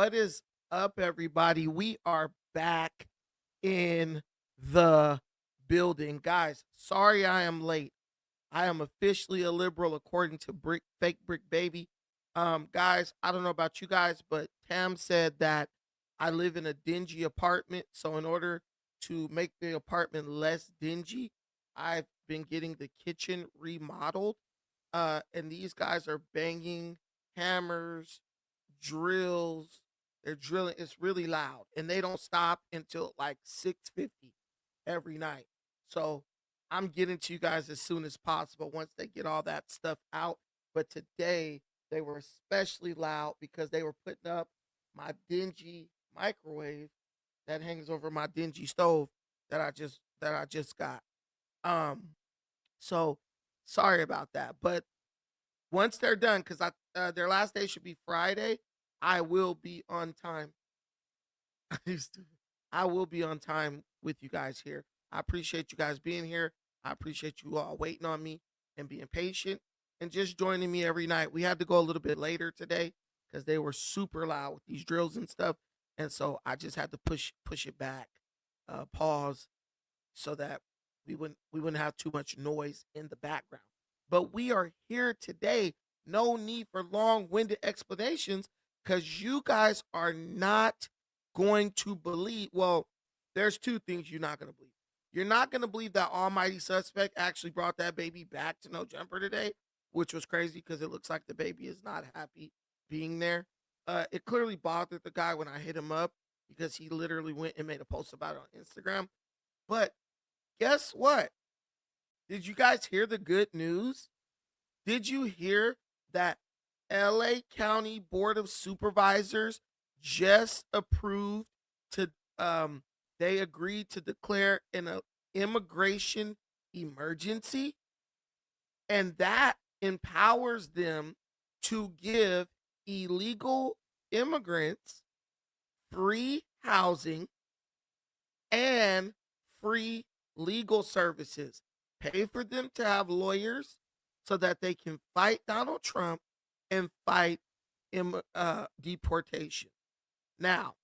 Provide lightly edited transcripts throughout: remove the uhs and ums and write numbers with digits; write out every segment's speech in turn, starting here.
What is up, everybody? We are back in the building. Guys, sorry I am late. I am officially a liberal according to Fake Brick Baby. Guys, I don't know about you guys, but Tam said that I live in a dingy apartment. So in order to make the apartment less dingy, I've been getting the kitchen remodeled. And these guys are banging hammers, drills. They're drilling. It's really loud, and they don't stop until like 6:50 every night. So I'm getting to you guys as soon as possible once they get all that stuff out. But today they were especially loud because they were putting up my dingy microwave that hangs over my dingy stove that I just got. Um, so sorry about that. But once they're done, because their last day should be Friday, I will be on time. I will be on time with you guys here. I appreciate you guys being here. I appreciate you all waiting on me and being patient and just joining me every night. We had to go a little bit later today because they were super loud with these drills and stuff, and so I just had to push it back, pause, so that we wouldn't have too much noise in the background. But we are here today. No need for long-winded explanations because you guys are not going to believe. Well, there's two things you're not going to believe. You're not going to believe that Almighty Suspect actually brought that baby back to No Jumper today, which was crazy because it looks like the baby is not happy being there. It clearly bothered the guy when I hit him up because he literally went and made a post about it on Instagram. But guess what? Did you guys hear the good news? Did you hear that LA County Board of Supervisors just approved to they agreed to declare an immigration emergency, and that empowers them to give illegal immigrants free housing and free legal services. Pay for them to have lawyers so that they can fight Donald Trump and fight deportation. Now,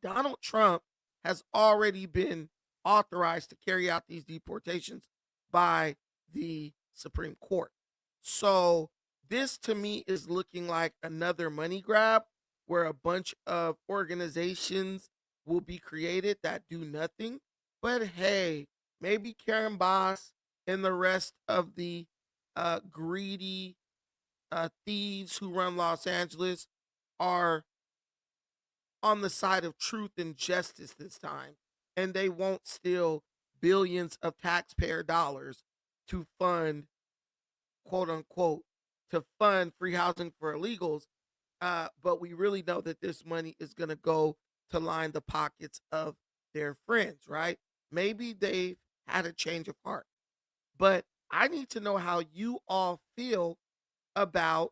Donald Trump has already been authorized to carry out these deportations by the Supreme Court. So, this to me is looking like another money grab where a bunch of organizations will be created that do nothing. But hey, maybe Karen Bass and the rest of the greedy thieves who run Los Angeles are on the side of truth and justice this time, and they won't steal billions of taxpayer dollars to fund, quote unquote, to fund free housing for illegals. But we really know that this money is going to go to line the pockets of their friends, right? Maybe they've had a change of heart, but I need to know how you all feel about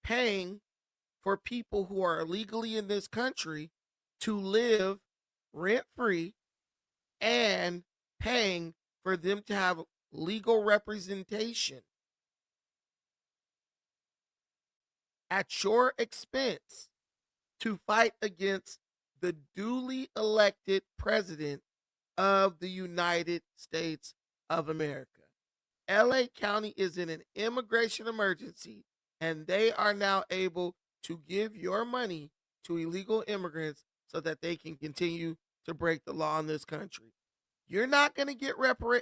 paying for people who are illegally in this country to live rent free and paying for them to have legal representation at your expense to fight against the duly elected president of the United States of America. LA County is in an immigration emergency, and they are now able to give your money to illegal immigrants so that they can continue to break the law in this country. You're not going to get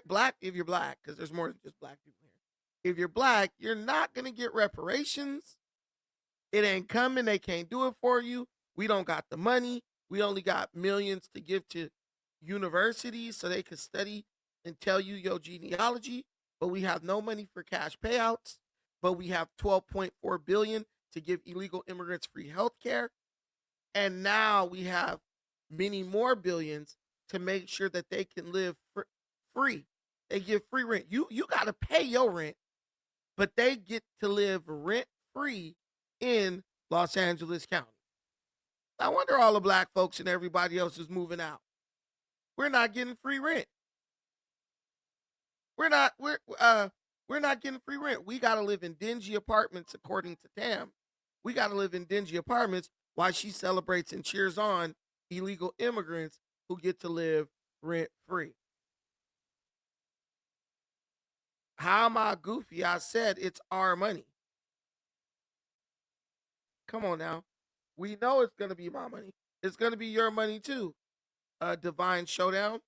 black if you're black, because there's more than just black people here. If you're black, you're not going to get reparations. It ain't coming. They can't do it for you. We don't got the money. We only got millions to give to universities so they can study and tell you your genealogy, but we have no money for cash payouts. But we have 12.4 billion to give illegal immigrants free health care, and now we have many more billions to make sure that they can live free. They give free rent. You got to pay your rent, but they get to live rent free in Los Angeles County. I wonder all the black folks and everybody else is moving out. We're not getting free rent. We're not getting free rent. We got to live in dingy apartments according to Tam. We got to live in dingy apartments while she celebrates and cheers on illegal immigrants who get to live rent free. How am I goofy? I said it's our money. Come on now. We know it's going to be my money. It's going to be your money too, Divine Showdown.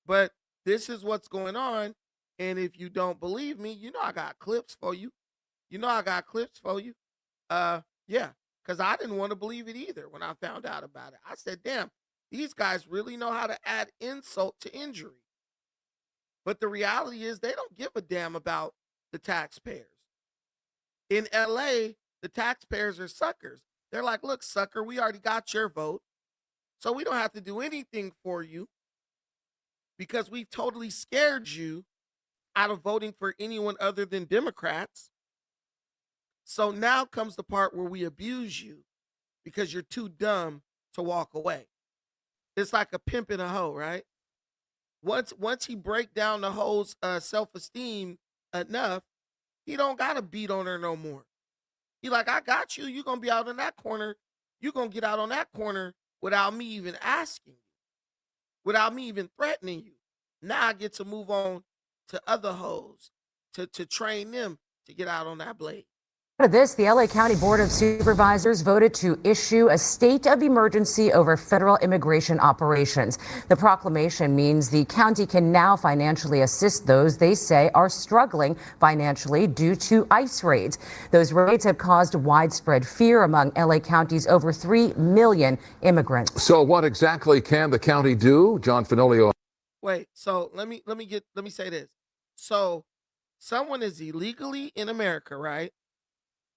But this is what's going on. And if you don't believe me, you know I got clips for you. You know I got clips for you. Yeah, because I didn't want to believe it either when I found out about it. I said, damn, these guys really know how to add insult to injury. But the reality is they don't give a damn about the taxpayers. In LA, the taxpayers are suckers. They're like, look, sucker, we already got your vote. So we don't have to do anything for you because we've totally scared you out of voting for anyone other than Democrats. So now comes the part where we abuse you because you're too dumb to walk away. It's like a pimp and a hoe, right? Once he break down the hoe's self-esteem enough, he don't gotta beat on her no more. He like, I got you. You gonna be out in that corner. You gonna get out on that corner without me even asking you, without me even threatening you. Now I get to move on to other hoes to train them to get out on that blade. This, the LA County Board of Supervisors voted to issue a state of emergency over federal immigration operations. The proclamation means the county can now financially assist those they say are struggling financially due to ICE raids. Those raids have caused widespread fear among LA County's over 3 million immigrants. So what exactly can the county do? John Fenolio. Wait, so let me say this. So someone is illegally in America, right?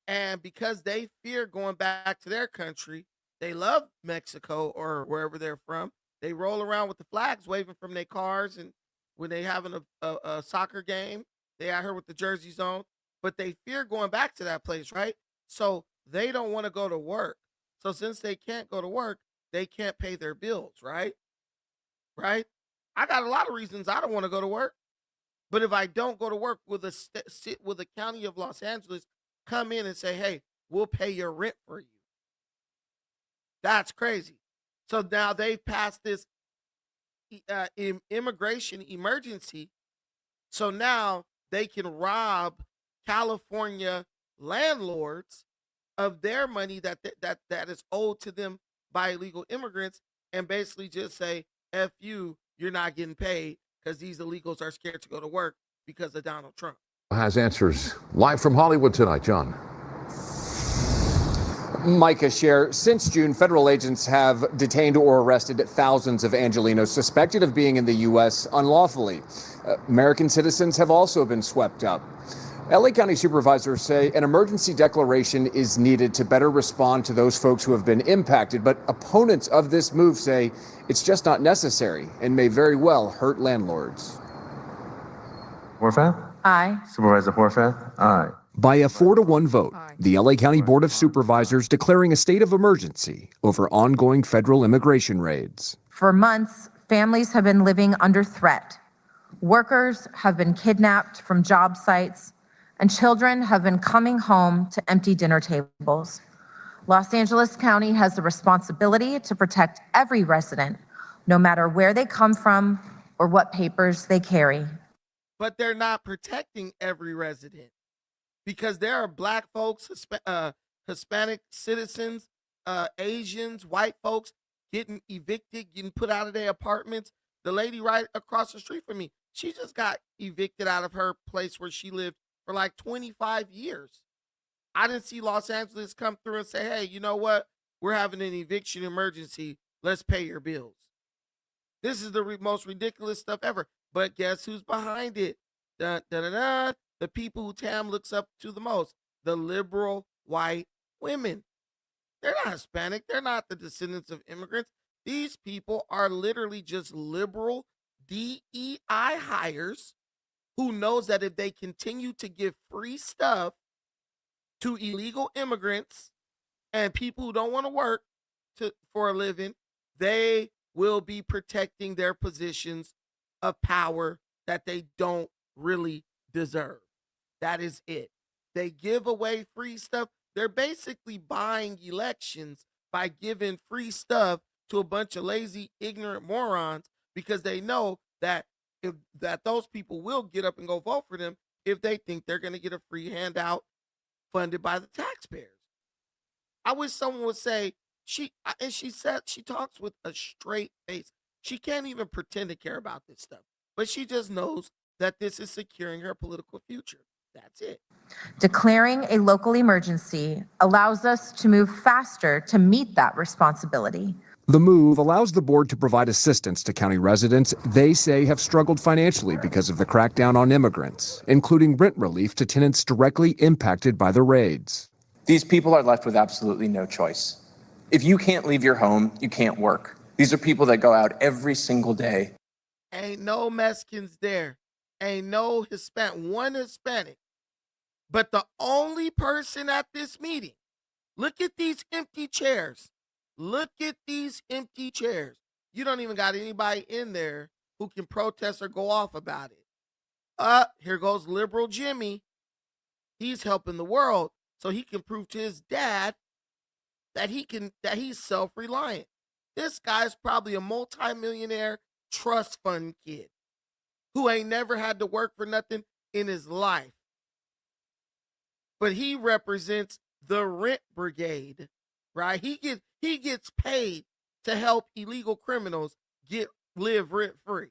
And because they fear going back to their country, they love Mexico or wherever they're from. They roll around with the flags waving from their cars, and when they having a soccer game, they out here with the jerseys on. But they fear going back to that place, right? So they don't want to go to work. So since they can't go to work, they can't pay their bills, right? Right? I got a lot of reasons I don't want to go to work. But if I don't go to work, will the county of Los Angeles come in and say, hey, we'll pay your rent for you? That's crazy. So now they've passed this immigration emergency. So now they can rob California landlords of their money that is owed to them by illegal immigrants and basically just say, F you, you're not getting paid because these illegals are scared to go to work because of Donald Trump. Has answers live from Hollywood tonight, John. Micah, Share, since June, federal agents have detained or arrested thousands of Angelenos suspected of being in the U.S. unlawfully. American citizens have also been swept up. LA County supervisors say an emergency declaration is needed to better respond to those folks who have been impacted, but opponents of this move say it's just not necessary and may very well hurt landlords. Horvath? Aye. Supervisor Horvath? Aye. By a 4-1 vote, the LA County Board of Supervisors declaring a state of emergency over ongoing federal immigration raids. For months, families have been living under threat. Workers have been kidnapped from job sites, and children have been coming home to empty dinner tables. Los Angeles County has the responsibility to protect every resident, no matter where they come from or what papers they carry. But they're not protecting every resident because there are black folks, Hispanic citizens, Asians, white folks getting evicted, getting put out of their apartments. The lady right across the street from me, she just got evicted out of her place where she lived for like 25 years. I didn't see Los Angeles come through and say, hey, you know what? We're having an eviction emergency. Let's pay your bills. This is the most ridiculous stuff ever. But guess who's behind it? Dun, dun, dun, dun. The people who Tam looks up to the most. The liberal white women. They're not Hispanic. They're not the descendants of immigrants. These people are literally just liberal DEI hires who knows that if they continue to give free stuff to illegal immigrants and people who don't want to work for a living, they will be protecting their positions of power that they don't really deserve. That is it. They give away free stuff. They're basically buying elections by giving free stuff to a bunch of lazy, ignorant morons because they know that those people will get up and go vote for them if they think they're going to get a free handout funded by the taxpayers. I wish someone would say she said she talks with a straight face. She can't even pretend to care about this stuff, but she just knows that this is securing her political future. That's it. Declaring a local emergency allows us to move faster to meet that responsibility. The move allows the board to provide assistance to county residents they say have struggled financially because of the crackdown on immigrants, including rent relief to tenants directly impacted by the raids. These people are left with absolutely no choice. If you can't leave your home, you can't work. These are people that go out every single day. Ain't no Mexicans there. Ain't no one Hispanic. But the only person at this meeting, look at these empty chairs. Look at these empty chairs. You don't even got anybody in there who can protest or go off about it. Here goes liberal Jimmy. He's helping the world so he can prove to his dad that he's self-reliant. This guy's probably a multimillionaire trust fund kid who ain't never had to work for nothing in his life. But he represents the rent brigade, right? He gets paid to help illegal criminals live rent free.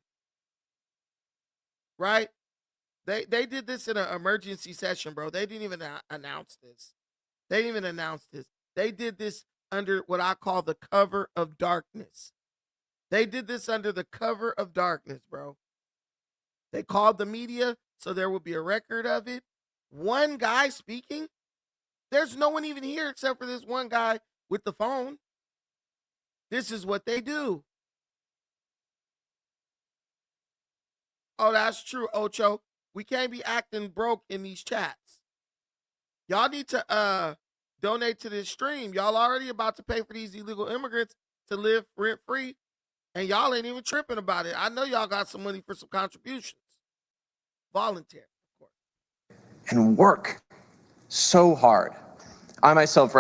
Right? They did this in an emergency session, bro. They didn't even announce this. They did this under what I call the cover of darkness. They did this under the cover of darkness, bro. They called the media so there would be a record of it. One guy speaking. There's no one even here except for this one guy with the phone. This is what they do. Oh, that's true, Ocho. We can't be acting broke in these chats. Y'all need to donate to this stream. Y'all already about to pay for these illegal immigrants to live rent free, and y'all ain't even tripping about it. I know y'all got some money for some contributions. Voluntary, of course. And work so hard. I myself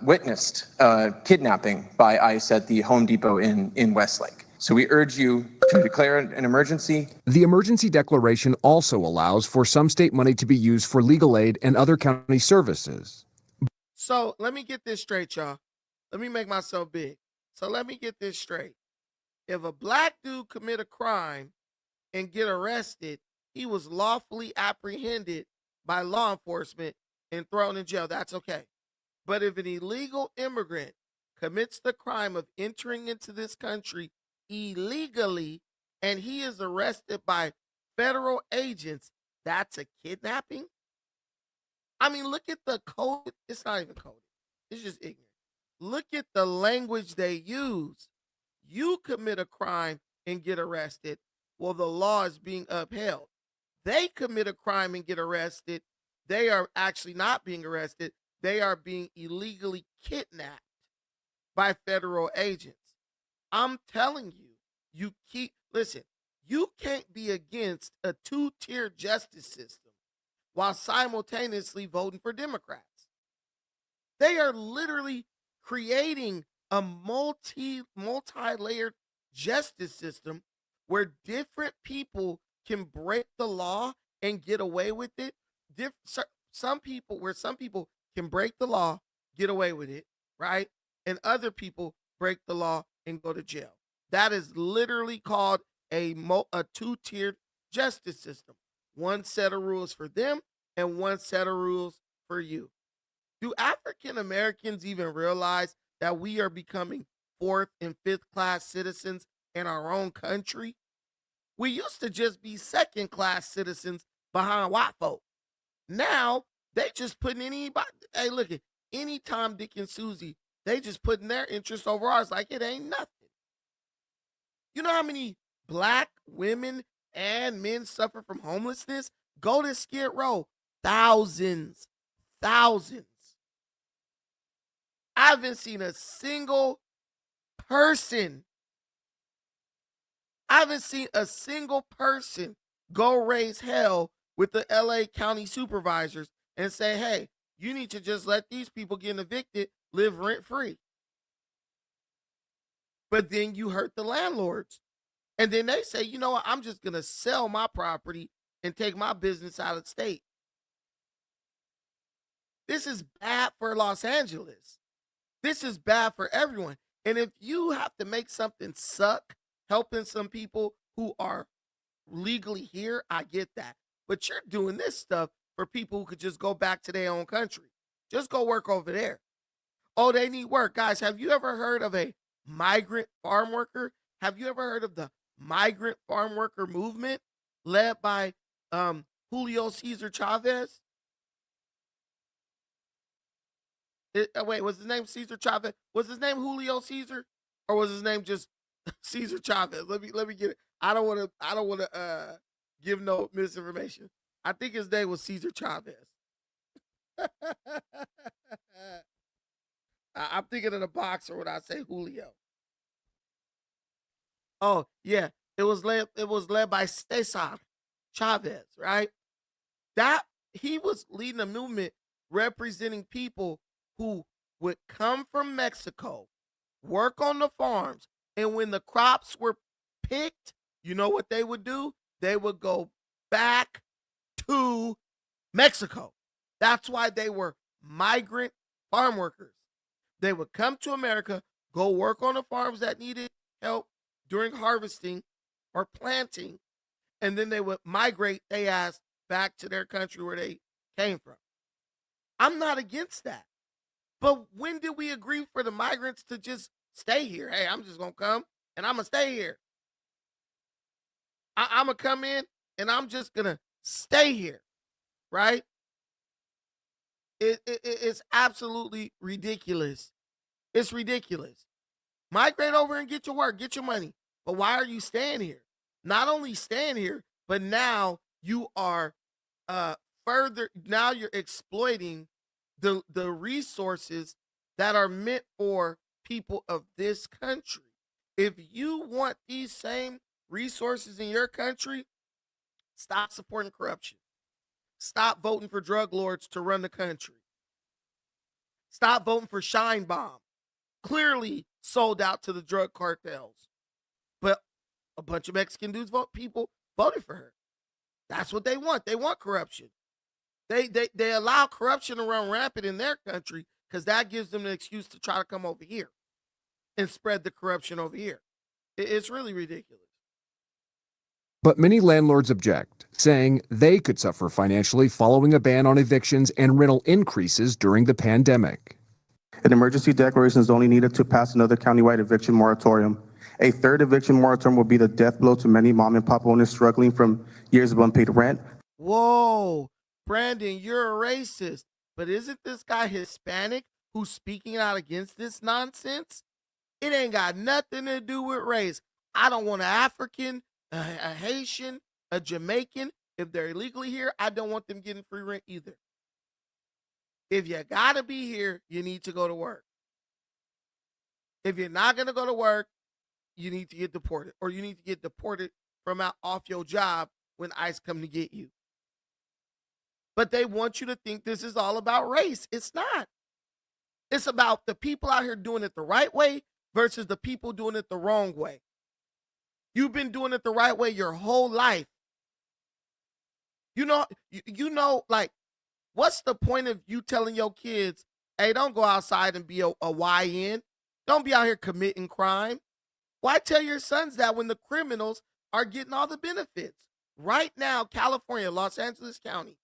witnessed kidnapping by ICE at the Home Depot in Westlake. So we urge you to declare an emergency. The emergency declaration also allows for some state money to be used for legal aid and other county services. So let me get this straight, y'all. Let me make myself big. So let me get this straight. If a black dude commit a crime and get arrested, he was lawfully apprehended by law enforcement and thrown in jail. That's okay. But if an illegal immigrant commits the crime of entering into this country illegally and he is arrested by federal agents, that's a kidnapping? I mean, look at the code. It's not even coded. It's just ignorant. Look at the language they use. You commit a crime and get arrested. Well, the law is being upheld. They commit a crime and get arrested. They are actually not being arrested. They are being illegally kidnapped by federal agents. I'm telling you, you can't be against a two-tier justice system while simultaneously voting for Democrats. They are literally creating a multi-layered justice system where different people can break the law and get away with it. Some people can break the law, get away with it, right? And other people break the law and go to jail. That is literally called a two-tiered justice system. One set of rules for them and one set of rules for you. Do African Americans even realize that we are becoming fourth and fifth class citizens in our own country? We used to just be second class citizens behind white folk. Now they just putting anybody. Hey, look at any Tom, Dick, and Susie. They just putting their interest over ours like it ain't nothing. You know how many black women and men suffer from homelessness? Go to Skid Row. Thousands. I haven't seen a single person. Go raise hell with the LA County supervisors and say, hey, You need to just let these people get evicted, live rent free. But then you hurt the landlords. And then they say, you know what, I'm just going to sell my property and take my business out of state. This is bad for Los Angeles. This is bad for everyone. And if you have to make something suck, helping some people who are legally here, I get that. But you're doing this stuff for people who could just go back to their own country. Just go work over there. Oh, they need work. Guys, have you ever heard of a migrant farm worker? Have you ever heard of the migrant farm worker movement led by Julio Cesar Chavez? Wait, was his name Cesar Chavez? Was his name Julio Cesar, or was his name just Cesar Chavez? Let me get it. I don't want to give no misinformation. I think his name was Cesar Chavez. I'm thinking of the boxer when I say Julio. Oh yeah, it was led by Cesar Chavez, right? That he was leading a movement representing people who would come from Mexico, work on the farms, and when the crops were picked, you know what they would do? They would go back to Mexico. That's why they were migrant farm workers. They would come to America, go work on the farms that needed help during harvesting or planting, and then they would migrate their ass back to their country where they came from. I'm not against that. But when did we agree for the migrants to just stay here? Hey, I'm just going to come and I'm going to stay here. I'm going to come in and I'm just going to stay here, right? It's absolutely ridiculous. It's ridiculous. Migrate over and get your work, get your money. But why are you staying here? Not only staying here, but now you are now you're exploiting the resources that are meant for people of this country. If you want these same resources in your country, stop supporting corruption. Stop voting for drug lords to run the country. Stop voting for Shine Bomb. Clearly sold out to the drug cartels. But a bunch of Mexican dudes people voted for her. That's what they want. They want corruption. They allow corruption to run rampant in their country because that gives them an excuse to try to come over here and spread the corruption over here. It's really ridiculous. But many landlords object, saying they could suffer financially following a ban on evictions and rental increases during the pandemic. An emergency declaration is only needed to pass another countywide eviction moratorium. A third eviction moratorium will be the death blow to many mom and pop owners struggling from years of unpaid rent. Whoa, Brandon, you're a racist. But isn't this guy Hispanic who's speaking out against this nonsense? It ain't got nothing to do with race. I don't want an African, a Haitian, a Jamaican. If they're illegally here, I don't want them getting free rent either. If you gotta be here, you need to go to work. If you're not gonna go to work, you need to get deported, or you need to get deported from off your job when ICE come to get you. But they want you to think this is all about race. It's not. It's about the people out here doing it the right way versus the people doing it the wrong way. You've been doing it the right way your whole life. You know, like, what's the point of you telling your kids, hey, don't go outside and be a YN. Don't be out here committing crime. Why tell your sons that when the criminals are getting all the benefits? Right now, California, Los Angeles County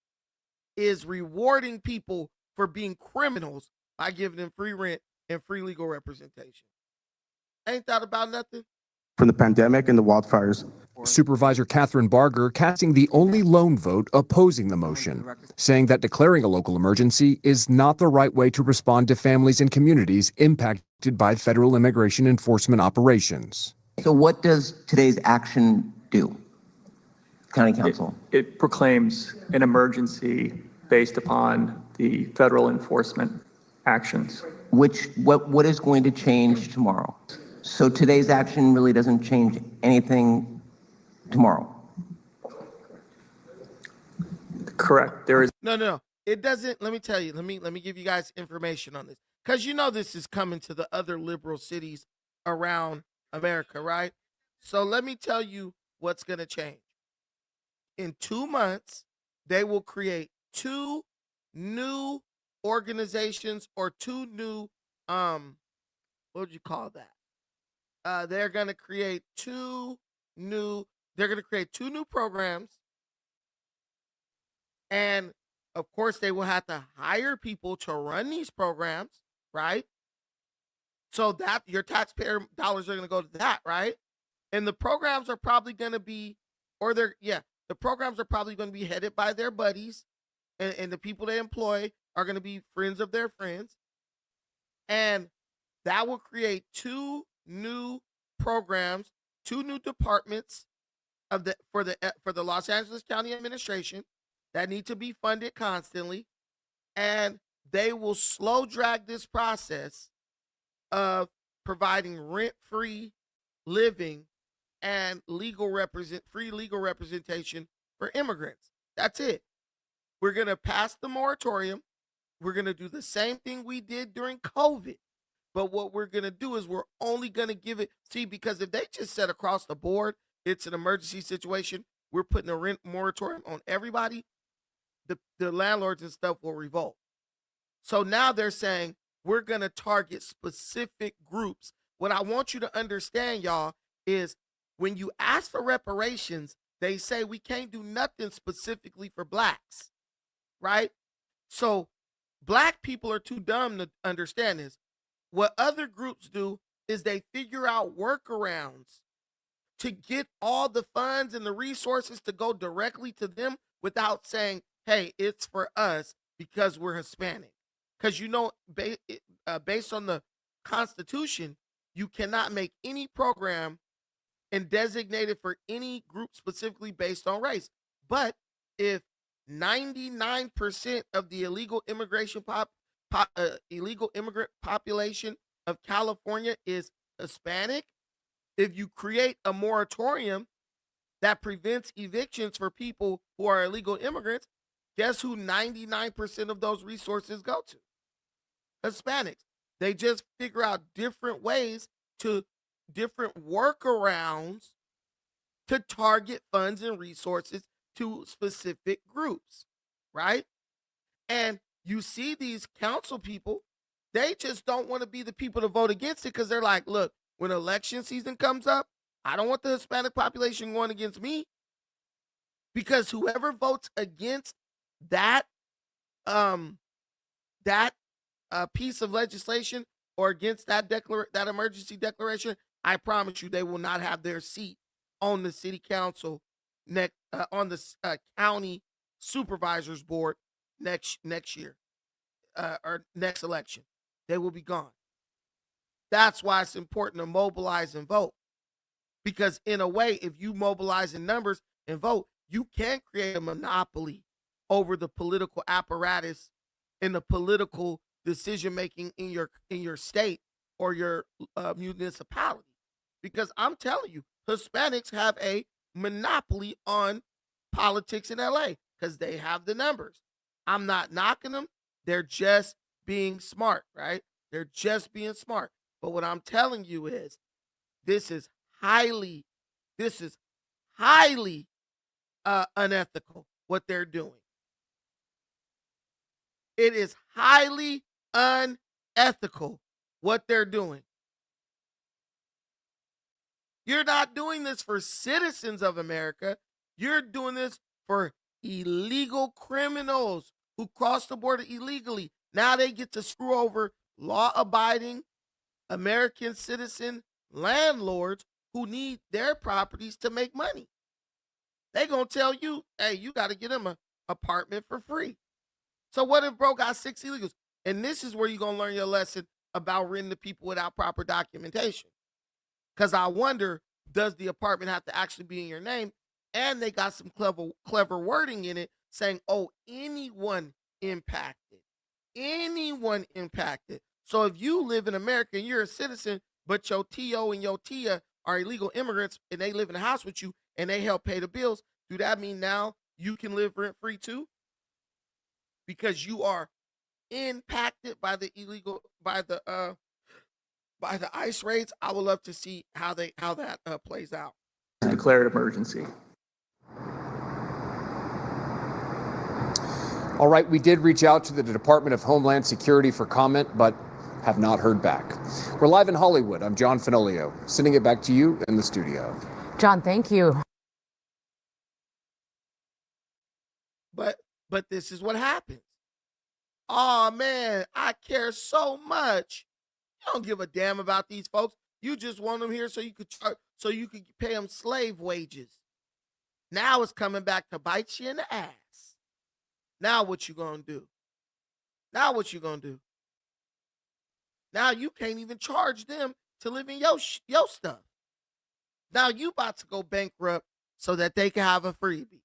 is rewarding people for being criminals by giving them free rent and free legal representation. Ain't that about nothing? From the pandemic and the wildfires. Supervisor Catherine Barger casting the only lone vote opposing the motion, saying that declaring a local emergency is not the right way to respond to families and communities impacted by federal immigration enforcement operations. So what does today's action do, County Council? It proclaims an emergency based upon the federal enforcement actions. What is going to change tomorrow? So today's action really doesn't change anything tomorrow? Correct. There is No. it doesn't. Let me tell you. Let me give you guys information on this, because you know this is coming to the other liberal cities around America, right? So let me tell you what's going to change. In 2 months, they will create two new organizations, or two new, um what would you call that? They're going to create new two new programs, and of course they will have to hire people to run these programs, right? So that your taxpayer dollars are going to go to that, right? And the programs are probably going to be, or they're yeah, the programs are probably going to be headed by their buddies, and the people they employ are going to be friends of their friends, and that will create two new programs, two new departments of the for the Los Angeles County Administration that need to be funded constantly, and they will slow drag this process of providing rent-free living and free legal representation for immigrants. That's it. We're going to pass the moratorium. We're going to do the same thing we did during COVID. But what we're going to do is we're only going to give it, see, because if they just said across the board, it's an emergency situation, we're putting a rent moratorium on everybody, the landlords and stuff will revolt. So now they're saying we're going to target specific groups. What I want you to understand, y'all, is when you ask for reparations, they say we can't do nothing specifically for blacks, right? So black people are too dumb to understand this. What other groups do is they figure out workarounds to get all the funds and the resources to go directly to them without saying, hey, it's for us because we're Hispanic. Because based on the Constitution, you cannot make any program and designate it for any group specifically based on race. But if 99% of the illegal illegal immigrant population of California is Hispanic, if you create a moratorium that prevents evictions for people who are illegal immigrants, guess who 99% of those resources go to? Hispanics. They just figure out different ways to different workarounds to target funds and resources to specific groups, right? And you see these council people, they just don't want to be the people to vote against it because they're like, look, when election season comes up, I don't want the Hispanic population going against me, because whoever votes against that piece of legislation or against that emergency declaration, I promise you they will not have their seat on the city council on the county supervisors board next year or next election. They will be gone. That's why it's important to mobilize and vote, because in a way, if you mobilize in numbers and vote, you can create a monopoly over the political apparatus and the political decision making in your state or your municipality. Because I'm telling you, Hispanics have a monopoly on politics in LA because they have the numbers. I'm not knocking them. They're just being smart, right? They're just being smart. But what I'm telling you is this is highly unethical what they're doing. It is highly unethical what they're doing. You're not doing this for citizens of America. You're doing this for illegal criminals who cross the border illegally. Now they get to screw over law-abiding American citizen landlords who need their properties to make money. They're going to tell you, hey, you got to get them an apartment for free. So what if bro got 6 illegals? And this is where you're going to learn your lesson about renting to people without proper documentation. Because I wonder, does the apartment have to actually be in your name? And they got some clever wording in it saying, oh, anyone impacted. Anyone impacted. So if you live in America and you're a citizen, but your T.O. and your Tia are illegal immigrants and they live in a house with you and they help pay the bills, do that mean now you can live rent-free too? because you are impacted by the ICE raids. I would love to see how that plays out. Declared emergency. All right, we did reach out to the Department of Homeland Security for comment, but have not heard back. We're live in Hollywood. I'm John Finolio, sending it back to you in the studio. John, thank you. But this is what happens. Oh man, I care so much. You don't give a damn about these folks. You just want them here so you could pay them slave wages. Now it's coming back to bite you in the ass. Now what you gonna do? Now what you gonna do? Now you can't even charge them to live in your stuff. Now you about to go bankrupt so that they can have a freebie.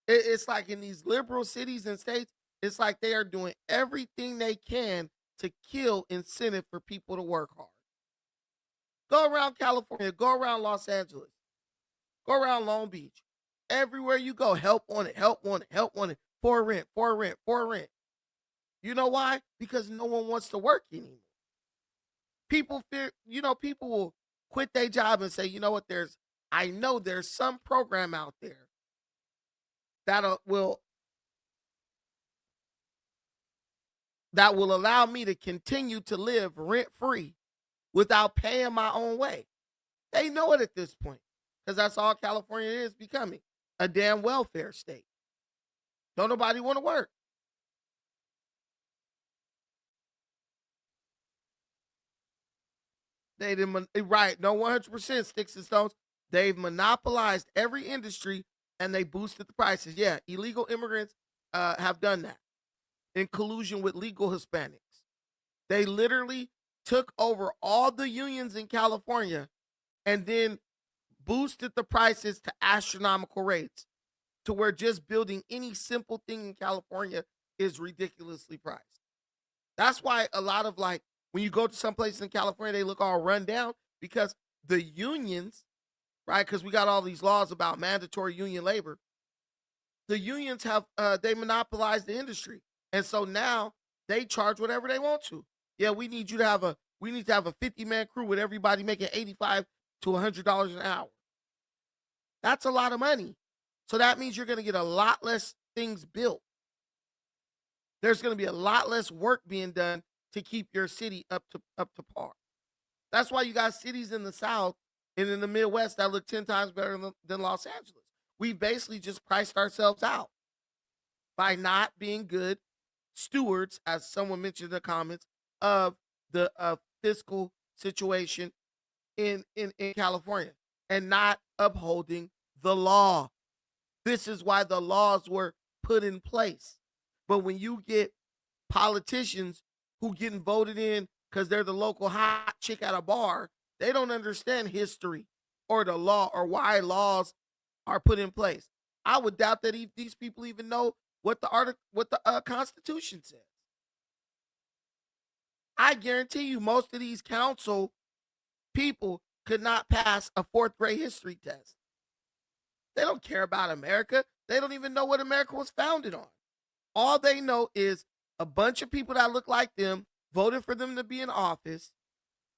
It's like in these liberal cities and states, it's like they are doing everything they can to kill incentive for people to work hard. Go around California, go around Los Angeles, go around Long Beach. Everywhere you go, help on it, help on it, help on it. For rent, for rent, for rent. You know why? Because no one wants to work anymore. People fear, people will quit their job and say, you know what, I know there's some program out there that will allow me to continue to live rent-free without paying my own way. They know it at this point because that's all California is becoming, a damn welfare state. Don't nobody want to work. They didn't, right, no 100% sticks and stones. They've monopolized every industry and they boosted the prices. Yeah, illegal immigrants have done that in collusion with legal Hispanics. They literally took over all the unions in California and then boosted the prices to astronomical rates to where just building any simple thing in California is ridiculously priced. That's why a lot of when you go to some places in California, they look all run down because the unions, right? Because we got all these laws about mandatory union labor. The unions have, they monopolized the industry. And so now they charge whatever they want to. Yeah, we need to have a 50-man crew with everybody making $85 to $100 an hour. That's a lot of money. So that means you're going to get a lot less things built. There's going to be a lot less work being done to keep your city up to par. That's why you got cities in the South and in the Midwest that look 10 times better than Los Angeles. We basically just priced ourselves out by not being good stewards, as someone mentioned in the comments, of the fiscal situation in California and not upholding the law. This is why the laws were put in place. But when you get politicians who getting voted in because they're the local hot chick at a bar, they don't understand history or the law or why laws are put in place. I would doubt that these people even know what the Constitution says. I guarantee you most of these council people could not pass a 4th grade history test. They don't care about America. They don't even know what America was founded on. All they know is a bunch of people that look like them voted for them to be in office,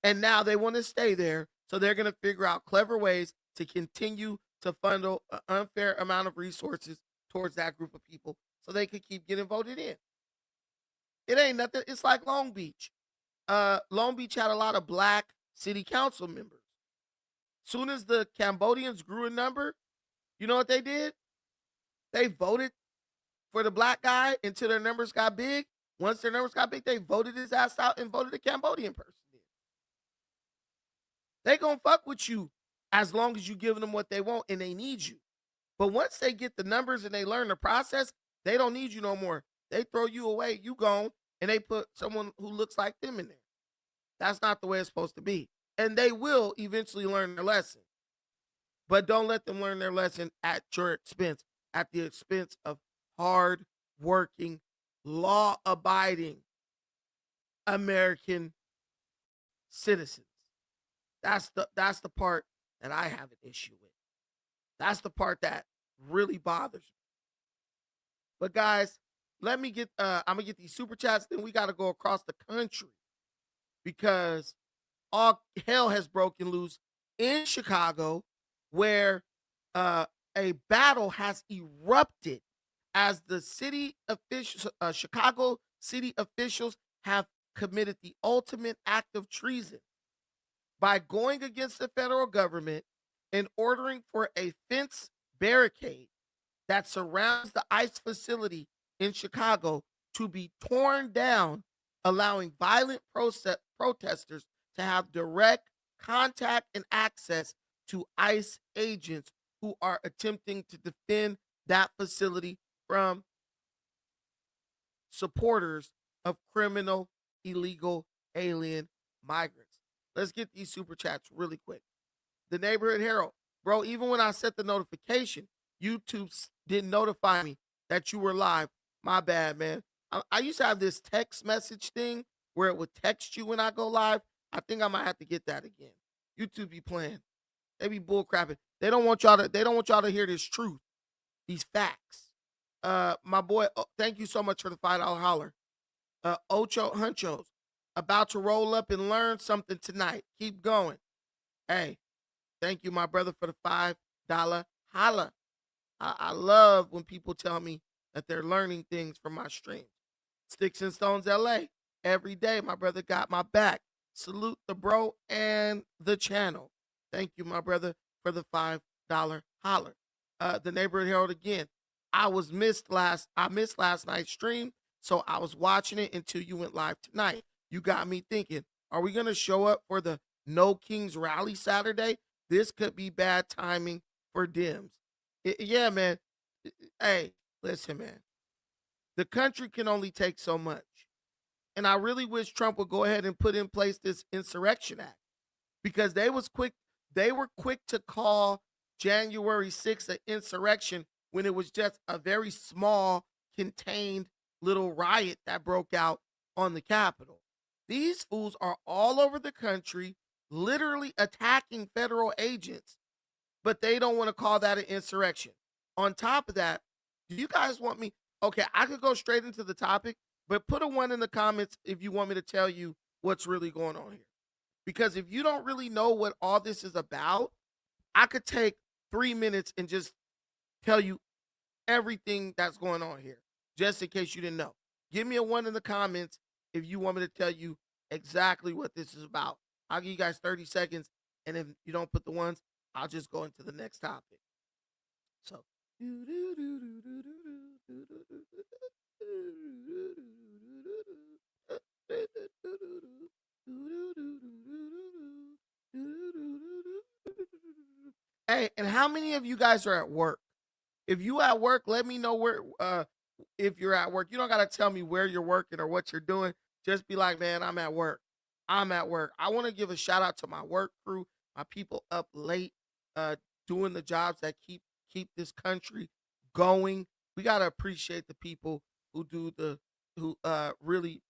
and now they want to stay there, so they're going to figure out clever ways to continue to funnel an unfair amount of resources towards that group of people so they could keep getting voted in. It ain't nothing. It's like Long Beach. Long Beach had a lot of black city council members. Soon as the Cambodians grew in number, you know what they did? They voted for the black guy until their numbers got big. Once their numbers got big, they voted his ass out and voted a Cambodian person in. They gonna fuck with you as long as you giving them what they want and they need you. But once they get the numbers and they learn the process, they don't need you no more. They throw you away, you gone, and they put someone who looks like them in there. That's not the way it's supposed to be. And they will eventually learn their lesson. But don't let them learn their lesson at your expense, at the expense of hard-working, law-abiding American citizens. That's the part that I have an issue with. That's the part that really bothers me. But guys, let me get I'm gonna get these super chats, then we gotta go across the country because all hell has broken loose in Chicago, where uh, a battle has erupted as the city officials, Chicago city officials, have committed the ultimate act of treason by going against the federal government and ordering for a fence barricade that surrounds the ICE facility in Chicago to be torn down, allowing violent protesters to have direct contact and access to ICE agents who are attempting to defend that facility from supporters of criminal, illegal, alien migrants. Let's get these super chats really quick. The Neighborhood Herald, bro, even when I set the notification, YouTube didn't notify me that you were live. My bad, man. I used to have this text message thing where it would text you when I go live. I think I might have to get that again. YouTube be playing. They be bullcrapping. They don't want y'all to hear this truth, these facts. My boy, thank you so much for the $5 holler. Ocho Hunchos, about to roll up and learn something tonight. Keep going. Hey, thank you, my brother, for the $5 holla. I love when people tell me that they're learning things from my streams. Sticks and Stones LA, every day, my brother got my back. Salute the bro and the channel. Thank you, my brother, for the $5 holler. The Neighborhood Herald again. I missed last night's stream, so I was watching it until you went live tonight. You got me thinking, are we going to show up for the No Kings rally Saturday? This could be bad timing for Dems. Yeah, man. Hey, listen, man. The country can only take so much. And I really wish Trump would go ahead and put in place this Insurrection Act because they were quick to call January 6th an insurrection when it was just a very small, contained little riot that broke out on the Capitol. These fools are all over the country, literally attacking federal agents, but they don't want to call that an insurrection. On top of that, do you guys want me? Okay, I could go straight into the topic, but put a 1 in the comments if you want me to tell you what's really going on here. Because if you don't really know what all this is about, I could take 3 minutes and just tell you everything that's going on here, just in case you didn't know. Give me a 1 in the comments if you want me to tell you exactly what this is about. I'll give you guys 30 seconds, and if you don't put the ones, I'll just go into the next topic. So, hey, and how many of you guys are at work? If you at work, let me know where if you're at work. You don't gotta tell me where you're working or what you're doing. Just be like, man, I'm at work. I'm at work. I want to give a shout out to my work crew, my people up late, doing the jobs that keep this country going. We gotta appreciate the people who really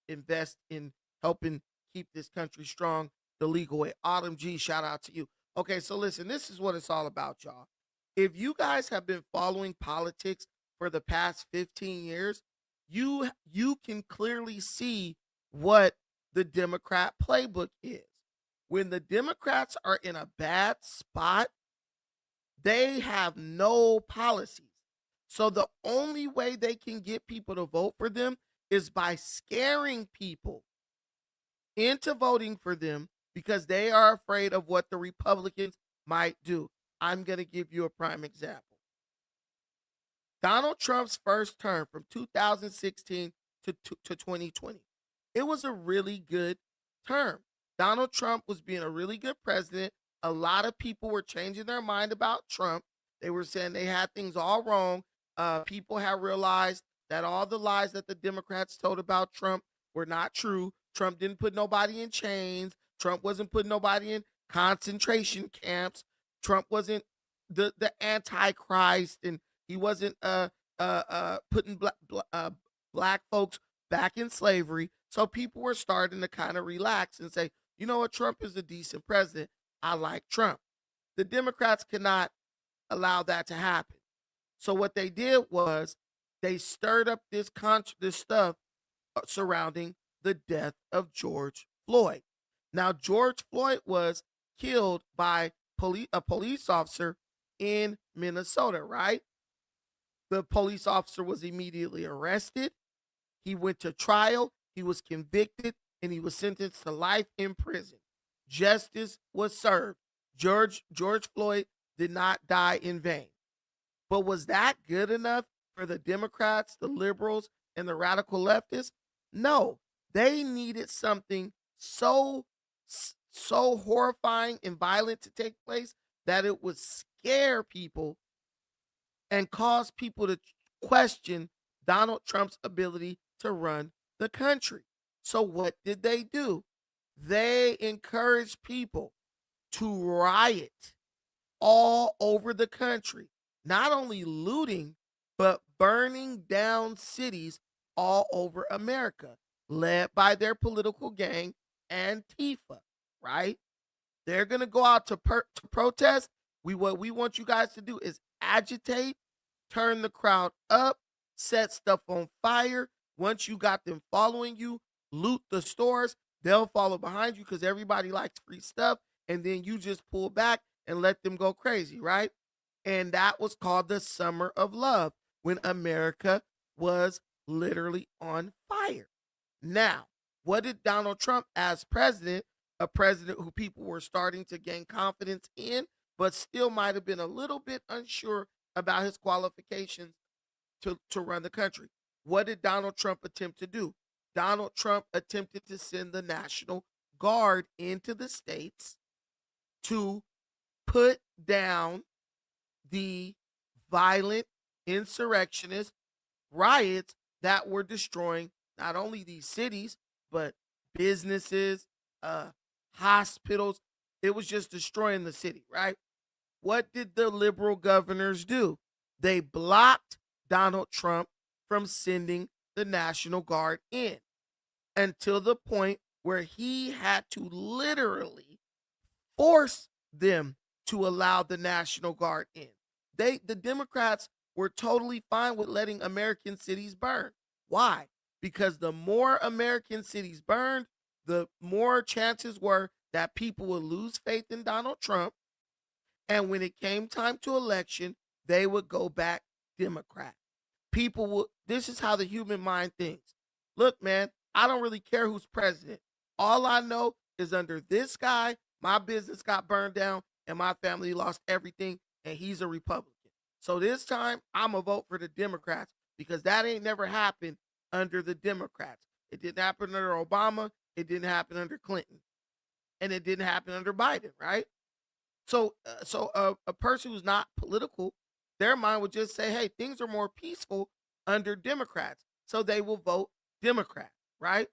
invest in helping keep this country strong the legal way. Autumn G, shout out to you. Okay, so listen, this is what it's all about, y'all. If you guys have been following politics for the past 15 years, you can clearly see what the Democrat playbook is. When the Democrats are in a bad spot, they have no policies. So the only way they can get people to vote for them is by scaring people into voting for them because they are afraid of what the Republicans might do. I'm going to give you a prime example. Donald Trump's first term from 2016 to 2020. It was a really good term. Donald Trump was being a really good president. A lot of people were changing their mind about Trump. They were saying they had things all wrong. People have realized that all the lies that the Democrats told about Trump were not true. Trump didn't put nobody in chains. Trump wasn't putting nobody in concentration camps. Trump wasn't the Antichrist, and he wasn't putting black folks back in slavery. So people were starting to kind of relax and say, you know what, Trump is a decent president. I like Trump. The Democrats cannot allow that to happen. So what they did was They stirred up this stuff surrounding the death of George Floyd. Now, George Floyd was killed by a police officer in Minnesota, right? The police officer was immediately arrested. He went to trial, he was convicted, and he was sentenced to life in prison. Justice was served. George Floyd did not die in vain. But was that good enough for the Democrats, the liberals, and the radical leftists? No. They needed something so horrifying and violent to take place that it would scare people and cause people to question Donald Trump's ability to run the country. So what did they do? They encouraged people to riot all over the country, not only looting, but burning down cities all over America, led by their political gang, Antifa, right? They're going to go out to protest. What we want you guys to do is agitate, turn the crowd up, set stuff on fire. Once you got them following you, loot the stores. They'll follow behind you because everybody likes free stuff. And then you just pull back and let them go crazy, right? And that was called the Summer of Love, when America was literally on fire. Now, what did Donald Trump, as president, a president who people were starting to gain confidence in, but still might have been a little bit unsure about his qualifications to run the country? What did Donald Trump attempt to do? Donald Trump attempted to send the National Guard into the states to put down the violent insurrectionist riots that were destroying not only these cities, but businesses, hospitals. It was just destroying the city, right? What did the liberal governors do? They blocked Donald Trump from sending the National Guard in until the point where he had to literally force them to allow the National Guard in. The Democrats were totally fine with letting American cities burn. Why? Because the more American cities burned, the more chances were that people would lose faith in Donald Trump. And when it came time to election, they would go back Democrat. This is how the human mind thinks. Look, man, I don't really care who's president. All I know is under this guy, my business got burned down and my family lost everything, and he's a Republican. So this time, I'm going to vote for the Democrats because that ain't never happened under the Democrats. It didn't happen under Obama. It didn't happen under Clinton. And it didn't happen under Biden, right? So a person who's not political, their mind would just say, hey, things are more peaceful under Democrats. So they will vote Democrat, right?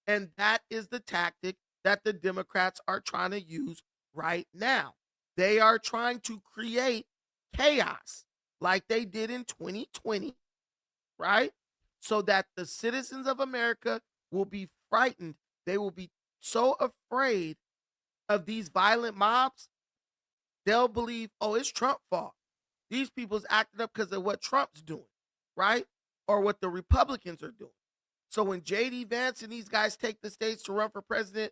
And that is the tactic that the Democrats are trying to use right now. They are trying to create chaos like they did in 2020, right? So that the citizens of America will be frightened. They will be so afraid of these violent mobs, they'll believe, oh, it's Trump's fault. These people's acting up because of what Trump's doing, right? Or what the Republicans are doing. So when J.D. Vance and these guys take the stage to run for president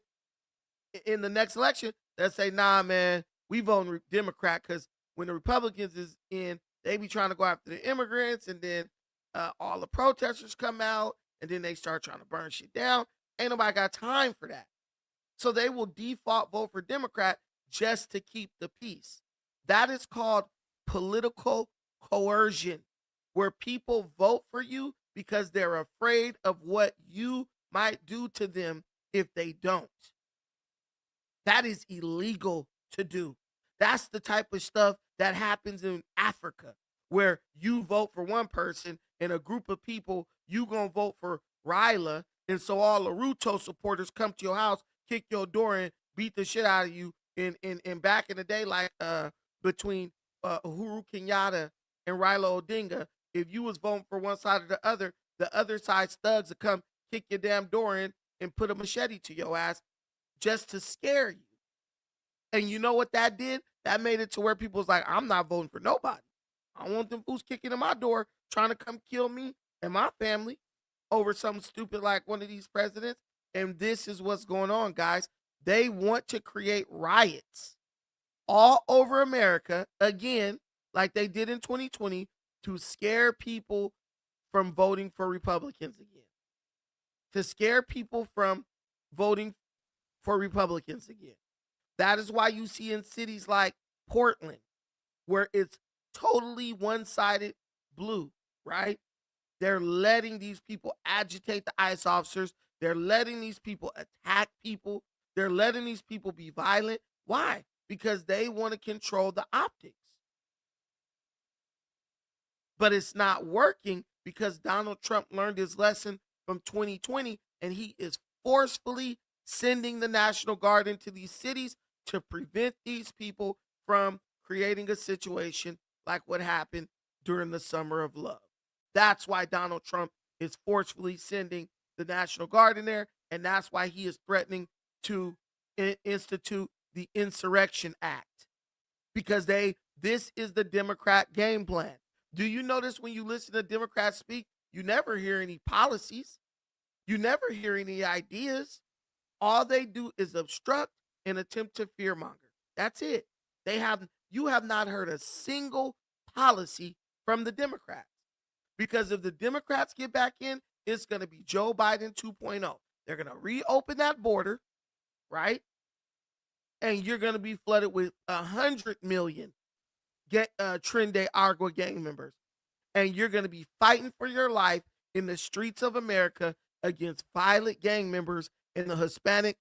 in the next election, they'll say, nah, man, we voting Democrat because when the Republicans is in, they be trying to go after the immigrants, and then all the protesters come out, and then they start trying to burn shit down. Ain't nobody got time for that. So they will default vote for Democrat just to keep the peace. That is called political coercion, where people vote for you because they're afraid of what you might do to them if they don't. That is illegal to do. That's the type of stuff that happens in Africa, where you vote for one person and a group of people, you gonna vote for Ryla, and so all the Ruto supporters come to your house, kick your door in, beat the shit out of you. In back in the day, like between Uhuru Kenyatta and Raila Odinga, if you was voting for one side or the other side's thugs would come kick your damn door in and put a machete to your ass just to scare you. And you know what that did? That made it to where people was like, I'm not voting for nobody. I don't want them fools kicking in my door trying to come kill me and my family over something stupid like one of these presidents. And this is what's going on, guys. They want to create riots all over America again, like they did in 2020, to scare people from voting for Republicans again, to scare people from voting for Republicans again. That is why you see in cities like Portland, where it's totally one-sided blue, right? They're letting these people agitate the ICE officers. They're letting these people attack people. They're letting these people be violent. Why? Because they want to control the optics. But it's not working because Donald Trump learned his lesson from 2020, and he is forcefully sending the National Guard into these cities to prevent these people from creating a situation like what happened during the Summer of Love. That's why Donald Trump is forcefully sending the National Guard in there, and that's why he is threatening to institute the Insurrection Act, because this is the Democrat game plan. Do you notice when you listen to Democrats speak, you never hear any policies, you never hear any ideas. All they do is obstruct and attempt to fearmonger. That's it. You have not heard a single policy from the Democrats, because if the Democrats get back in, it's going to be Joe Biden 2.0. They're going to reopen that border, right? And you're going to be flooded with 100 million Trinidad Agua gang members. And you're going to be fighting for your life in the streets of America against violent gang members and the Hispanic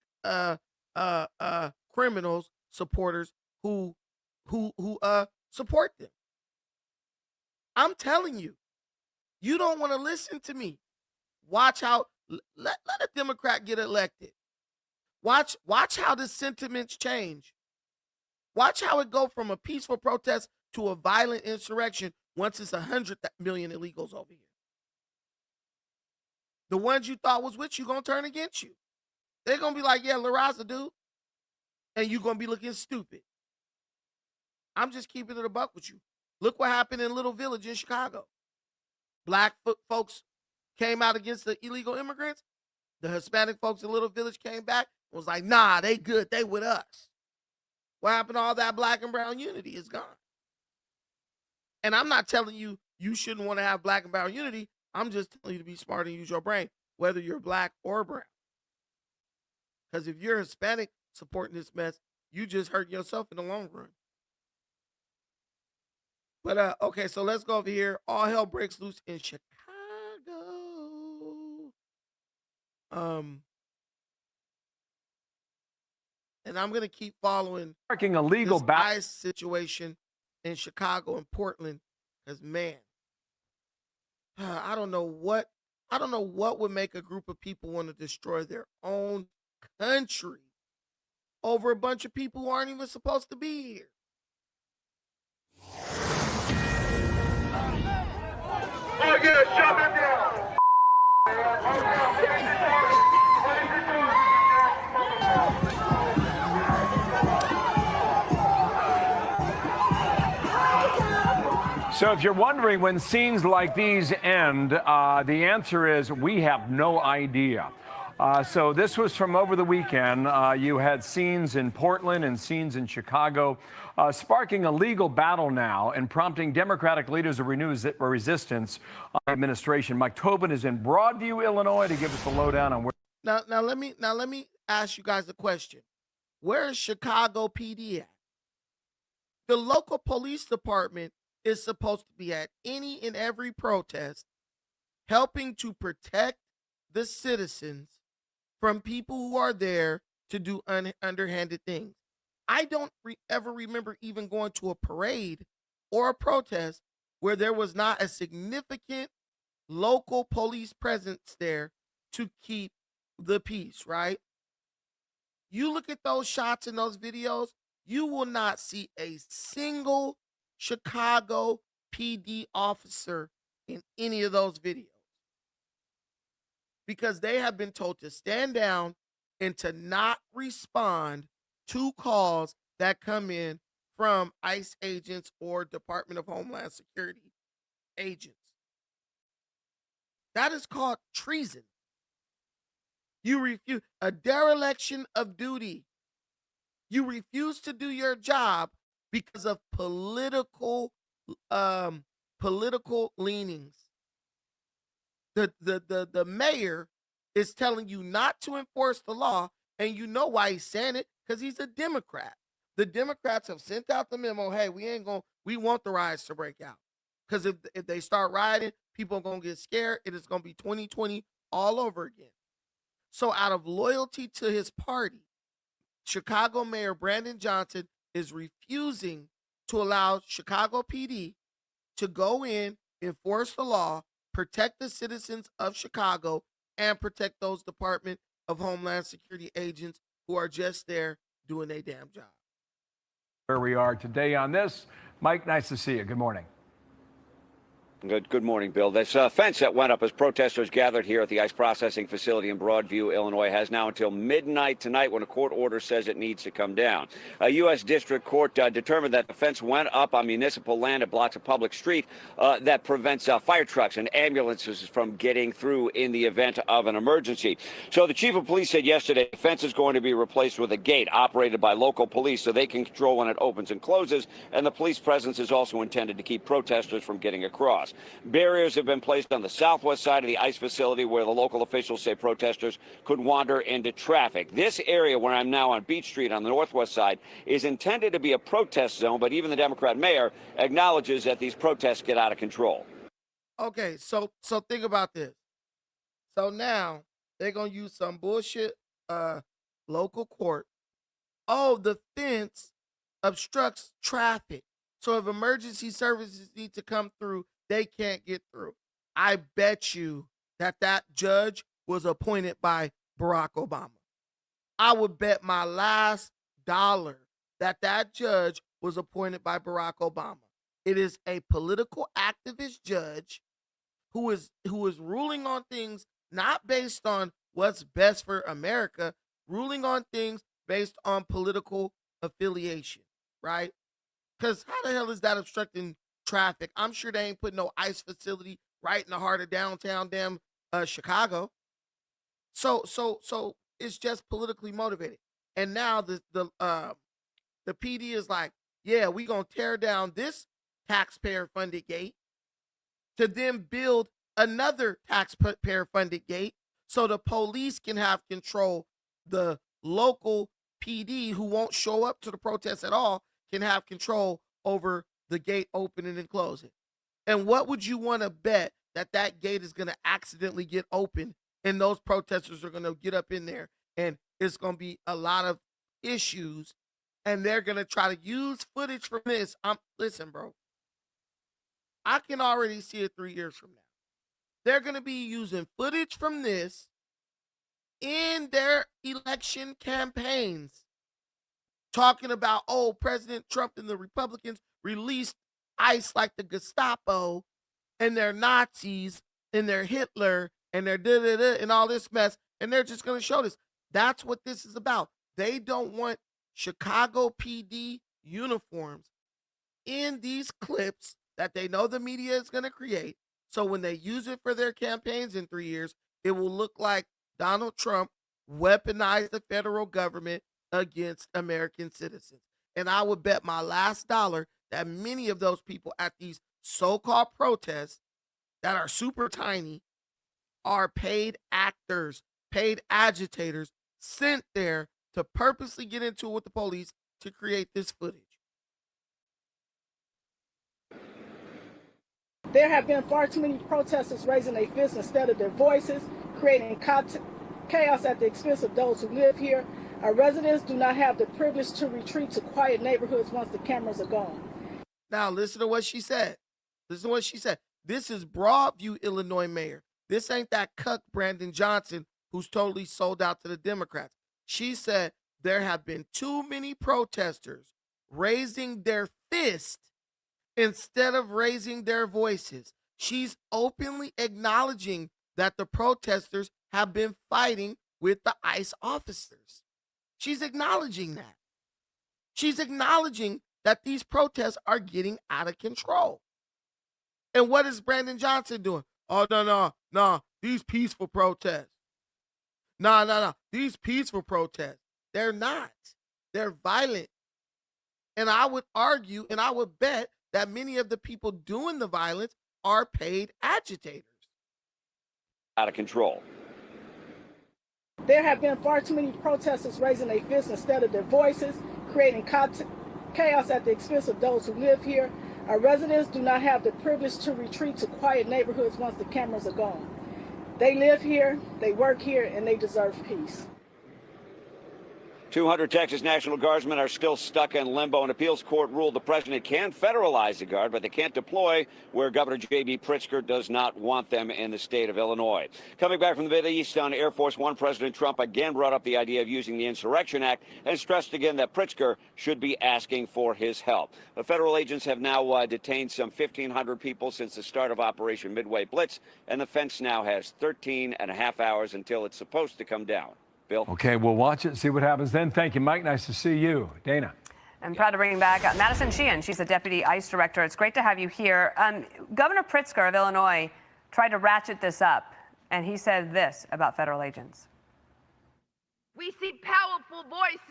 criminals supporters who support them. I'm telling you, you don't want to listen to me. Watch how let a Democrat get elected. Watch how the sentiments change. Watch how it go from a peaceful protest to a violent insurrection once it's 100 million illegals over here. The ones you thought was with you gonna turn against you. They're gonna be like, yeah, La Raza, dude. And you're gonna be looking stupid. I'm just keeping it a buck with you. Look what happened in Little Village in Chicago. Black folks came out against the illegal immigrants. The Hispanic folks in Little Village came back and was like, nah, they good. They with us. What happened to all that black and brown unity? Is gone. And I'm not telling you you shouldn't want to have black and brown unity. I'm just telling you to be smart and use your brain, whether you're black or brown. Because if you're Hispanic supporting this mess, you just hurt yourself in the long run. But okay, so let's go over here. All hell breaks loose in Chicago. And I'm gonna keep following Sparking a legal this battle ICE situation in Chicago and Portland, because man, I don't know what would make a group of people want to destroy their own country over a bunch of people who aren't even supposed to be here. Oh yeah, shut it down. So if you're wondering when scenes like these end, the answer is we have no idea. So this was from over the weekend. You had scenes in Portland and scenes in Chicago, sparking a legal battle now and prompting Democratic leaders to renew resistance on the administration. Mike Tobin is in Broadview, Illinois, to give us the lowdown on where. Now let me ask you guys a question. Where is Chicago PD at? The local police department is supposed to be at any and every protest, helping to protect the citizens from people who are there to do underhanded things. I don't ever remember even going to a parade or a protest where there was not a significant local police presence there to keep the peace, right? You look at those shots in those videos, you will not see a single Chicago PD officer in any of those videos, because they have been told to stand down and to not respond to calls that come in from ICE agents or Department of Homeland Security agents. That is called treason. You refuse a dereliction of duty. You refuse to do your job because of political leanings. The mayor is telling you not to enforce the law, and you know why he's saying it, because he's a Democrat. The Democrats have sent out the memo, hey, we want the riots to break out. Because if they start rioting, people are gonna get scared. It is gonna be 2020 all over again. So out of loyalty to his party, Chicago Mayor Brandon Johnson is refusing to allow Chicago PD to go in, enforce the law, protect the citizens of Chicago, and protect those Department of Homeland Security agents who are just there doing their damn job. Where we are today on this. Mike, nice to see you. Good morning. Good morning, Bill. This fence that went up as protesters gathered here at the ICE processing facility in Broadview, Illinois, has now until midnight tonight when a court order says it needs to come down. A U.S. District Court determined that the fence went up on municipal land. It blocks a public street that prevents fire trucks and ambulances from getting through in the event of an emergency. So the chief of police said yesterday the fence is going to be replaced with a gate operated by local police so they can control when it opens and closes, and the police presence is also intended to keep protesters from getting across. Barriers have been placed on the southwest side of the ICE facility where the local officials say protesters could wander into traffic. This area where I'm now on Beach Street on the northwest side is intended to be a protest zone, but even the Democrat mayor acknowledges that these protests get out of control. Okay, so think about this. So now they're gonna use some bullshit local court. Oh, the fence obstructs traffic. So if emergency services need to come through, they can't get through. I bet you that judge was appointed by Barack Obama. I would bet my last dollar that judge was appointed by Barack Obama. It is a political activist judge who is ruling on things not based on what's best for America, ruling on things based on political affiliation, right? Because how the hell is that obstructing traffic? I'm sure they ain't put no ICE facility right in the heart of downtown damn Chicago. So it's just politically motivated. And now the PD is like, yeah, we gonna tear down this taxpayer funded gate to then build another taxpayer funded gate so the police can have control. The local PD who won't show up to the protest at all can have control over the gate opening and closing. And what would you want to bet that gate is going to accidentally get open and those protesters are going to get up in there and it's going to be a lot of issues and they're going to try to use footage from this. Listen, bro, I can already see it 3 years from now. They're going to be using footage from this in their election campaigns, talking about, oh, President Trump and the Republicans released ICE like the Gestapo and they're Nazis and they're Hitler and they're da-da-da and all this mess. And they're just going to show this. That's what this is about. They don't want Chicago PD uniforms in these clips that they know the media is going to create. So when they use it for their campaigns in 3 years, it will look like Donald Trump weaponized the federal government against American citizens. And I would bet my last dollar that many of those people at these so-called protests that are super tiny are paid actors, paid agitators sent there to purposely get into it with the police to create this footage. There have been far too many protesters raising their fists instead of their voices, creating chaos at the expense of those who live here. Our residents do not have the privilege to retreat to quiet neighborhoods once the cameras are gone. Now, listen to what she said. Listen to what she said. This is Broadview, Illinois mayor. This ain't that cuck Brandon Johnson who's totally sold out to the Democrats. She said there have been too many protesters raising their fist instead of raising their voices. She's openly acknowledging that the protesters have been fighting with the ICE officers. She's acknowledging that. She's acknowledging that these protests are getting out of control. And what is Brandon Johnson doing? Oh, no, these peaceful protests. No, these peaceful protests. They're not. They're violent. And I would argue and I would bet that many of the people doing the violence are paid agitators. Out of control. There have been far too many protesters raising their fists instead of their voices, creating chaos at the expense of those who live here. Our residents do not have the privilege to retreat to quiet neighborhoods once the cameras are gone. They live here, they work here, and they deserve peace. 200 Texas National Guardsmen are still stuck in limbo. An appeals court ruled the president can federalize the Guard, but they can't deploy where Governor J.B. Pritzker does not want them in the state of Illinois. Coming back from the Mideast on Air Force One, President Trump again brought up the idea of using the Insurrection Act and stressed again that Pritzker should be asking for his help. The federal agents have now detained some 1,500 people since the start of Operation Midway Blitz, and the fence now has 13 and a half hours until it's supposed to come down. Bill? Okay, we'll watch it and see what happens then. Thank you, Mike. Nice to see you. Dana? I'm proud to bring back Madison Sheehan. She's the Deputy ICE Director. It's great to have you here. Governor Pritzker of Illinois tried to ratchet this up, and he said this about federal agents. We see powerful voices.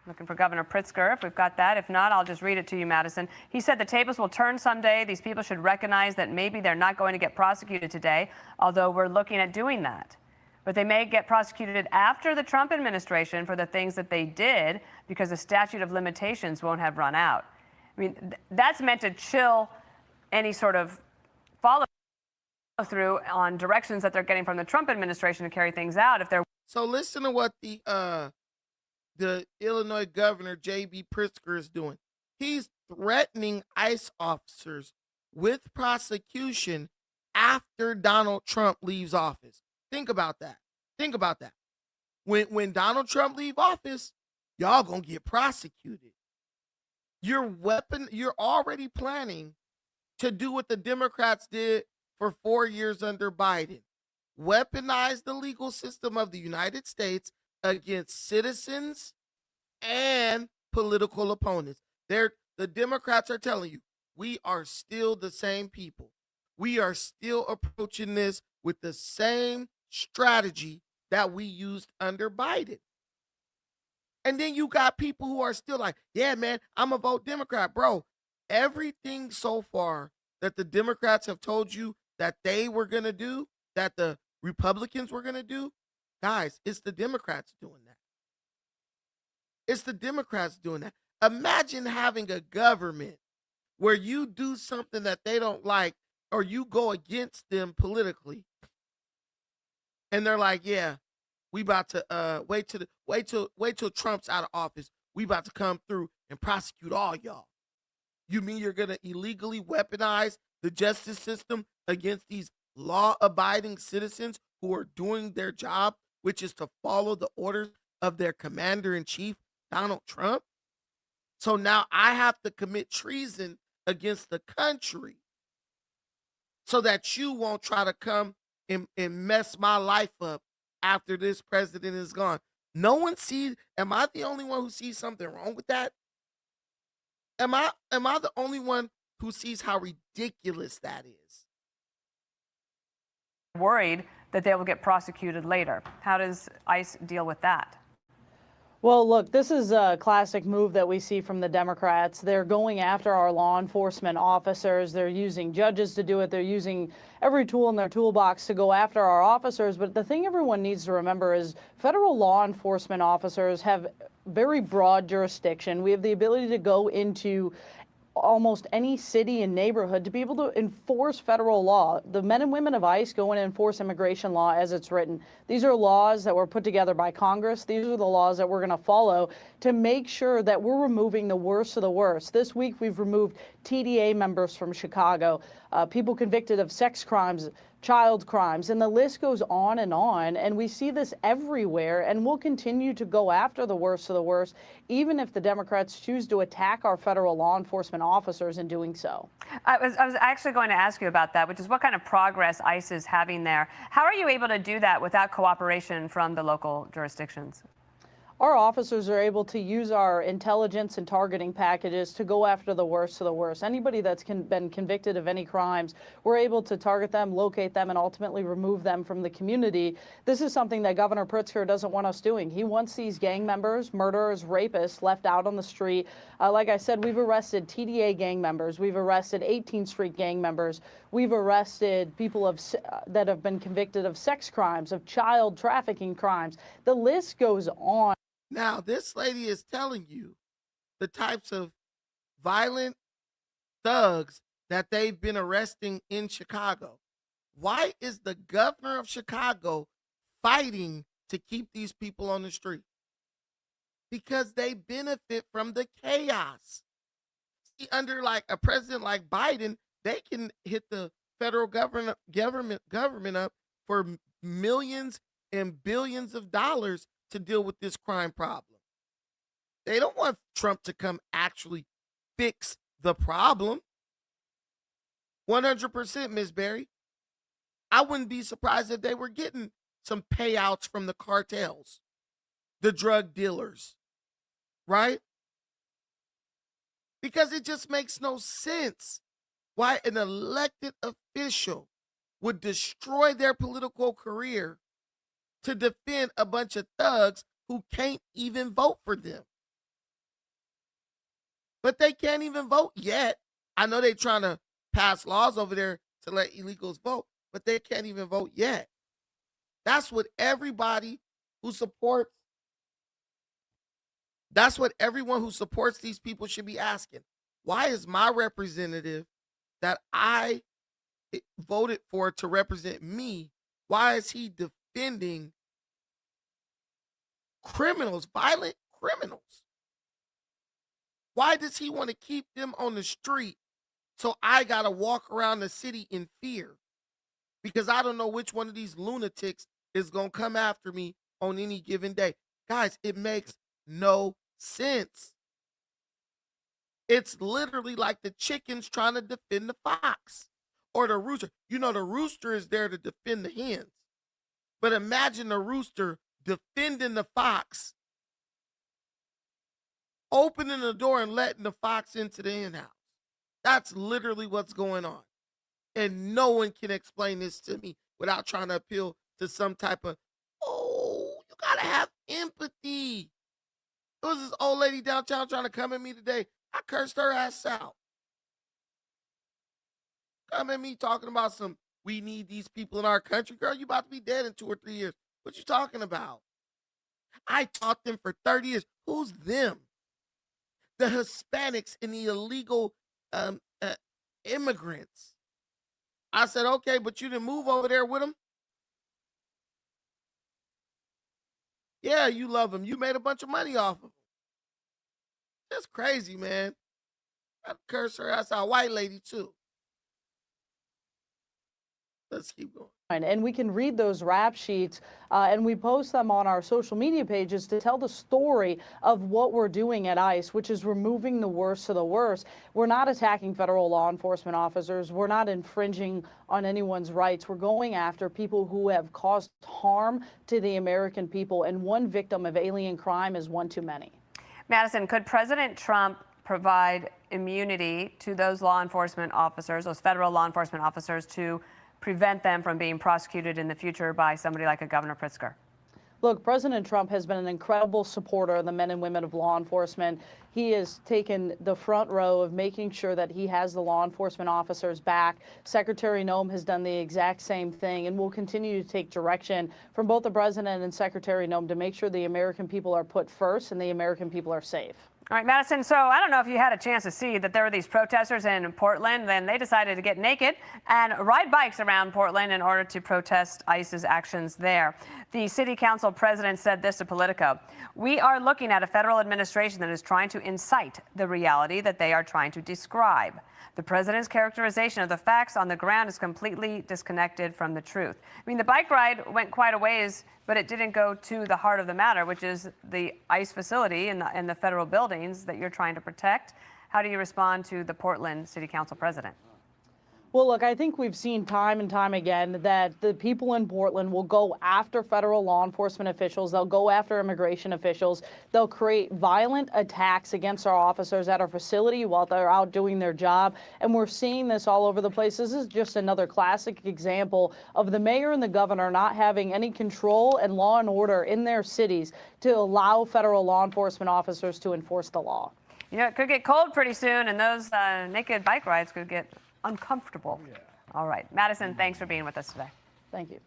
Looking for Governor Pritzker, if we've got that. If not, I'll just read it to you, Madison. He said the tables will turn someday. These people should recognize that maybe they're not going to get prosecuted today, although we're looking at doing that. But they may get prosecuted after the Trump administration for the things that they did because the statute of limitations won't have run out. I mean, that's meant to chill any sort of follow through on directions that they're getting from the Trump administration to carry things out. If they're So listen to what the Illinois governor, J.B. Pritzker, is doing. He's threatening ICE officers with prosecution after Donald Trump leaves office. Think about that. Think about that. When Donald Trump leave office, y'all gonna get prosecuted. You're already planning to do what the Democrats did for 4 years under Biden. Weaponize the legal system of the United States against citizens and political opponents. The Democrats are telling you, we are still the same people. We are still approaching this with the same strategy that we used under Biden. And then you got people who are still like, yeah, man, I'm a vote Democrat. Bro, everything so far that the Democrats have told you that they were going to do, that the Republicans were going to do, guys, it's the Democrats doing that. It's the Democrats doing that. Imagine having a government where you do something that they don't like or you go against them politically. And they're like, yeah, we about to wait till Trump's out of office. We about to come through and prosecute all y'all. You mean you're gonna illegally weaponize the justice system against these law-abiding citizens who are doing their job, which is to follow the orders of their commander-in-chief, Donald Trump? So now I have to commit treason against the country so that you won't try to come and mess my life up after this president is gone. No one sees. Am I the only one who sees something wrong with that? Am I the only one who sees how ridiculous that is? worried that they will get prosecuted later. How does ICE deal with that? Well, look, this is a classic move that we see from the Democrats. They're going after our law enforcement officers. They're using judges to do it. They're using every tool in their toolbox to go after our officers. But the thing everyone needs to remember is federal law enforcement officers have very broad jurisdiction. We have the ability to go into almost any city and neighborhood to be able to enforce federal law. The men and women of ICE go in and enforce immigration law as it's written. These are laws that were put together by Congress. These are the laws that we're going to follow to make sure that we're removing the worst of the worst. This week, we've removed TDA members from Chicago, people convicted of sex crimes, child crimes, and the list goes on. And we see this everywhere, and we'll continue to go after the worst of the worst, even if the Democrats choose to attack our federal law enforcement officers in doing so. I was actually going to ask you about that, which is what kind of progress ICE is having there. How are you able to do that without cooperation from the local jurisdictions? our officers are able to use our intelligence and targeting packages to go after the worst of the worst. Anybody that's been convicted of any crimes, we're able to target them, locate them, and ultimately remove them from the community. This is something that Governor Pritzker doesn't want us doing. He wants these gang members, murderers, rapists left out on the street. Like I said, we've arrested TDA gang members. We've arrested 18th Street gang members. We've arrested people that have been convicted of sex crimes, of child trafficking crimes. The list goes on. Now, this lady is telling you the types of violent thugs that they've been arresting in Chicago. Why is the governor of Chicago fighting to keep these people on the street? Because they benefit from the chaos. See, under like a president like Biden, they can hit the federal government up for millions and billions of dollars to deal with this crime problem. They don't want Trump to come actually fix the problem. 100%, Ms. Berry. I wouldn't be surprised if they were getting some payouts from the cartels, the drug dealers, right? Because it just makes no sense why an elected official would destroy their political career to defend a bunch of thugs who can't even vote for them. But they can't even vote yet. I know they're trying to pass laws over there to let illegals vote, but they can't even vote yet. That's what everybody who supports, that's what everyone who supports these people should be asking. Why is my representative that I voted for to represent me, why is he defending criminals, violent criminals? Why does he want to keep them on the street so I got to walk around the city in fear? Because I don't know which one of these lunatics is going to come after me on any given day. Guys, it makes no sense. It's literally like the chickens trying to defend the fox or the rooster. You know, the rooster is there to defend the hens. But imagine the rooster defending the fox, opening the door and letting the fox into the hen house. That's literally what's going on. And no one can explain this to me without trying to appeal to some type of, oh, you got to have empathy. There was this old lady downtown trying to come at me today. I cursed her ass out. Come at me talking about some, we need these people in our country. Girl, you about to be dead in 2 or 3 years. What you talking about? I taught them for 30 years. Who's them? The Hispanics and the illegal immigrants. I said, okay, but you didn't move over there with them? Yeah, you love them. You made a bunch of money off of them. That's crazy, man. I curse her ass out. White lady, too. Let's keep going. And we can read those rap sheets and we post them on our social media pages to tell the story of what we're doing at ICE, which is removing the worst of the worst. We're not attacking federal law enforcement officers. We're not infringing on anyone's rights. We're going after people who have caused harm to the American people. And one victim of alien crime is one too many. Madison, could President Trump provide immunity to those law enforcement officers, those federal law enforcement officers, to prevent them from being prosecuted in the future by somebody like a Governor Pritzker? Look, President Trump has been an incredible supporter of the men and women of law enforcement. He has taken the front row of making sure that he has the law enforcement officers back. Secretary Noem has done the exact same thing and will continue to take direction from both the president and Secretary Noem to make sure the American people are put first and the American people are safe. All right, Madison, so I don't know if you had a chance to see that there were these protesters in Portland. Then they decided to get naked and ride bikes around Portland in order to protest ICE's actions there. The city council president said this to Politico: "We are looking at a federal administration that is trying to incite the reality that they are trying to describe. The president's characterization of the facts on the ground is completely disconnected from the truth." I mean, the bike ride went quite a ways, but it didn't go to the heart of the matter, which is the ICE facility and the federal buildings that you're trying to protect. How do you respond to the Portland City Council president? Well, look, I think we've seen time and time again that the people in Portland will go after federal law enforcement officials. They'll go after immigration officials. They'll create violent attacks against our officers at our facility while they're out doing their job. And we're seeing this all over the place. This is just another classic example of the mayor and the governor not having any control and law and order in their cities to allow federal law enforcement officers to enforce the law. You know, it could get cold pretty soon, and those naked bike rides could get uncomfortable. Yeah. All right. Madison, thanks for being with us today. Thank you.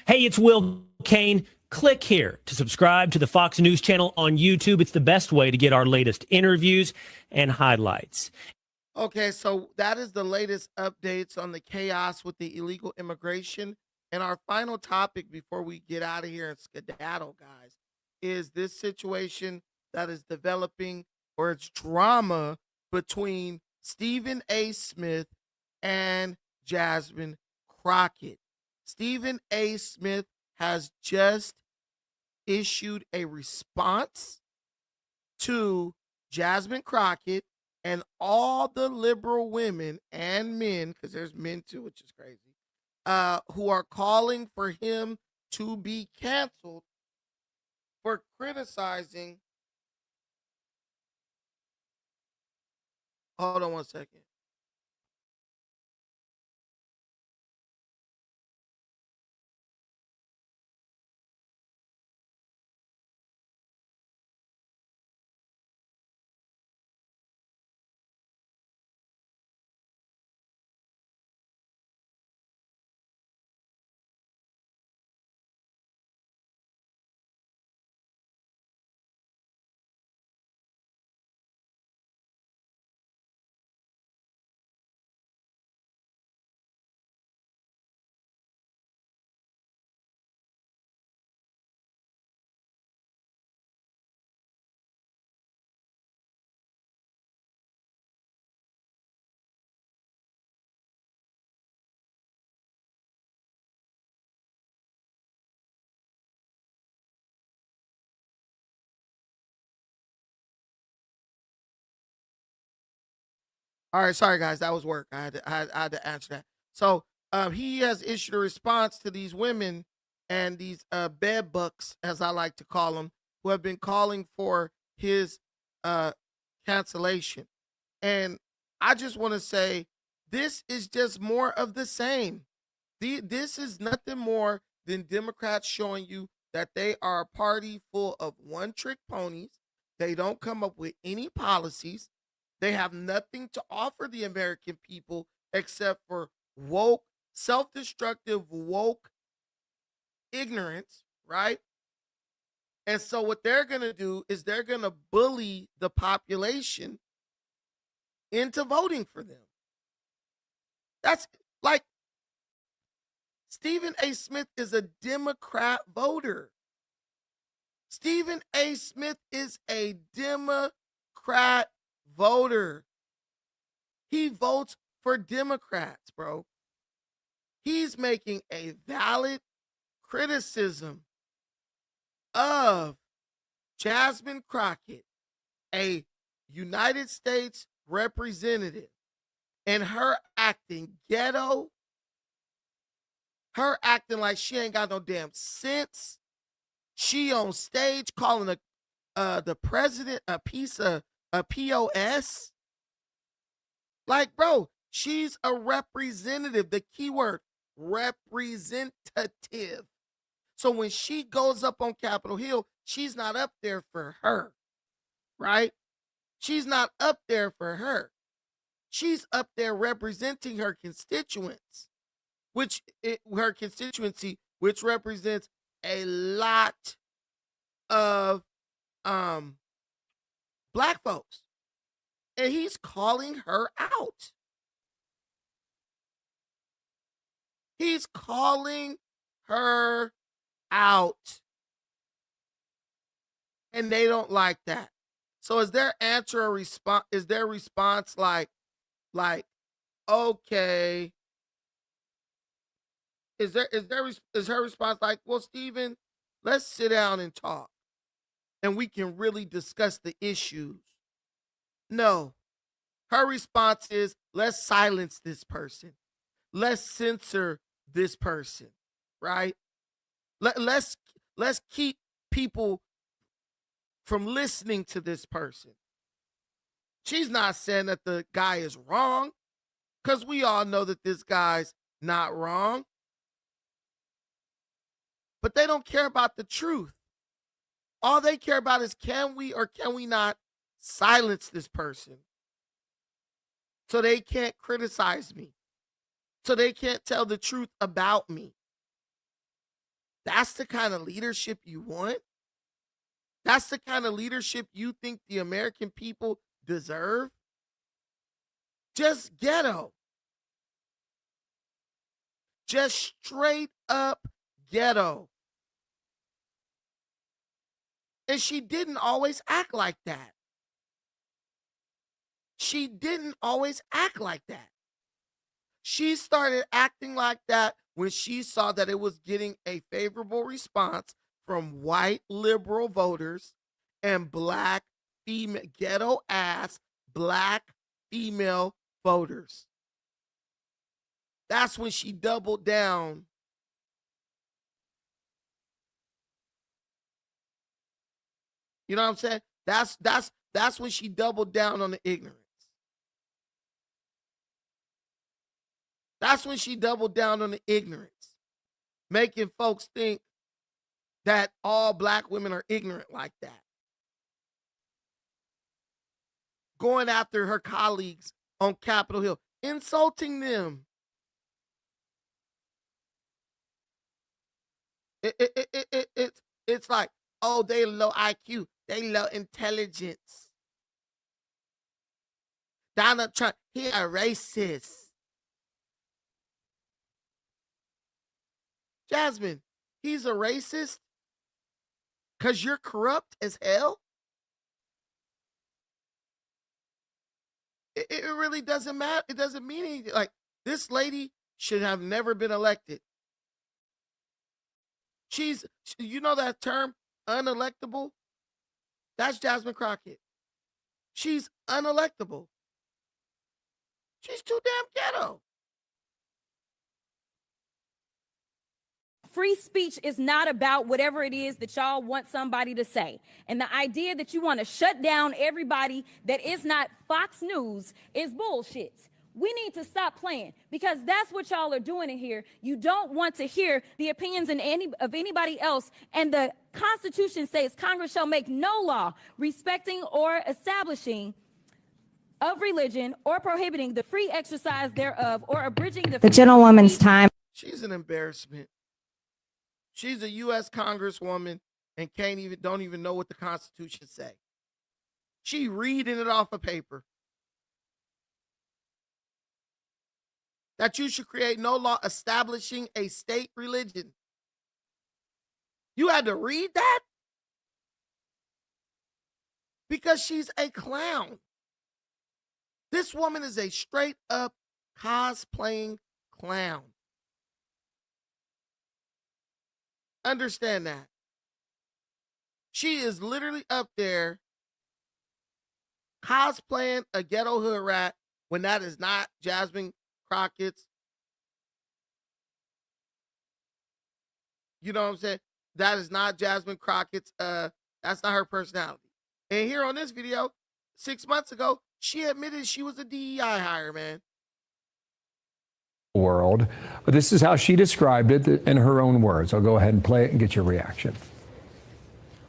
Hey, it's Will Kane. Click here to subscribe to the Fox News channel on YouTube. It's the best way to get our latest interviews and highlights. Okay, so that is the latest updates on the chaos with the illegal immigration. And our final topic before we get out of here and skedaddle, guys, is this situation that is developing, or it's drama between Stephen A. Smith and Jasmine Crockett. Stephen A. Smith has just issued a response to Jasmine Crockett and all the liberal women and men, because there's men too, which is crazy, who are calling for him to be canceled for criticizing. Hold on one second. All right, sorry guys, that was work. I had to answer that. So he has issued a response to these women and these bed bucks, as I like to call them, who have been calling for his uh, cancellation. And I just want to say this is just more of the same. This is nothing more than Democrats showing you that they are a party full of one trick ponies. They don't come up with any policies. They have nothing to offer the American people except for woke, self destructive, woke ignorance, right? And so, what they're going to do is they're going to bully the population into voting for them. That's like Stephen A. Smith is a Democrat voter. Stephen A. Smith is a Democrat voter. He votes for Democrats, bro. He's making a valid criticism of Jasmine Crockett, a United States representative, and her acting ghetto, her acting like she ain't got no damn sense. She on stage calling the president a piece of a POS. Like, bro, she's a representative. The keyword representative. So when she goes up on Capitol Hill, she's not up there for her, right? She's not up there for her. She's up there representing her constituents, her constituency, which represents a lot of black folks. And he's calling her out. He's calling her out. And they don't like that. So is their answer a response? Is their response like, okay? Is her response like, well, Stephen, let's sit down and talk, and we can really discuss the issues? No. Her response is, let's silence this person. let's censor this person, right? Let's keep people from listening to this person. She's not saying that the guy is wrong, because we all know that this guy's not wrong. But they don't care about the truth. All they care about is, can we or can we not silence this person so they can't criticize me, so they can't tell the truth about me. That's the kind of leadership you want? That's the kind of leadership you think the American people deserve? Just ghetto. Just straight up ghetto. And she didn't always act like that. She didn't always act like that. She started acting like that when she saw that it was getting a favorable response from white liberal voters and black female, ghetto ass black female voters. That's when she doubled down. You know what I'm saying? That's when she doubled down on the ignorance. That's when she doubled down on the ignorance, making folks think that all black women are ignorant like that. Going after her colleagues on Capitol Hill, insulting them. It's like, oh, they low IQ, they low intelligence. Donald Trump, he a racist. Jasmine, he's a racist because you're corrupt as hell? It really doesn't matter. It doesn't mean anything. Like, this lady should have never been elected. She's, you know that term, unelectable? That's Jasmine Crockett. She's unelectable. She's too damn ghetto. Free speech is not about whatever it is that y'all want somebody to say. And the idea that you want to shut down everybody that is not Fox News is bullshit. We need to stop playing, because that's what y'all are doing in here. You don't want to hear the opinions of anybody else. And the Constitution says Congress shall make no law respecting or establishing of religion or prohibiting the free exercise thereof or abridging the gentlewoman's time. She's an embarrassment. She's a U.S. Congresswoman and don't even know what the Constitution say. She reading it off a paper. That you should create no law establishing a state religion. You had to read that? Because she's a clown. This woman is a straight up cosplaying clown. Understand that. She is literally up there cosplaying a ghetto hood rat when that is not Jasmine Crockett's. You know what I'm saying? That is not Jasmine Crockett's, that's not her personality. And here on this video, 6 months ago, she admitted she was a DEI hire, man. World. But this is how she described it in her own words. I'll go ahead and play it and get your reaction.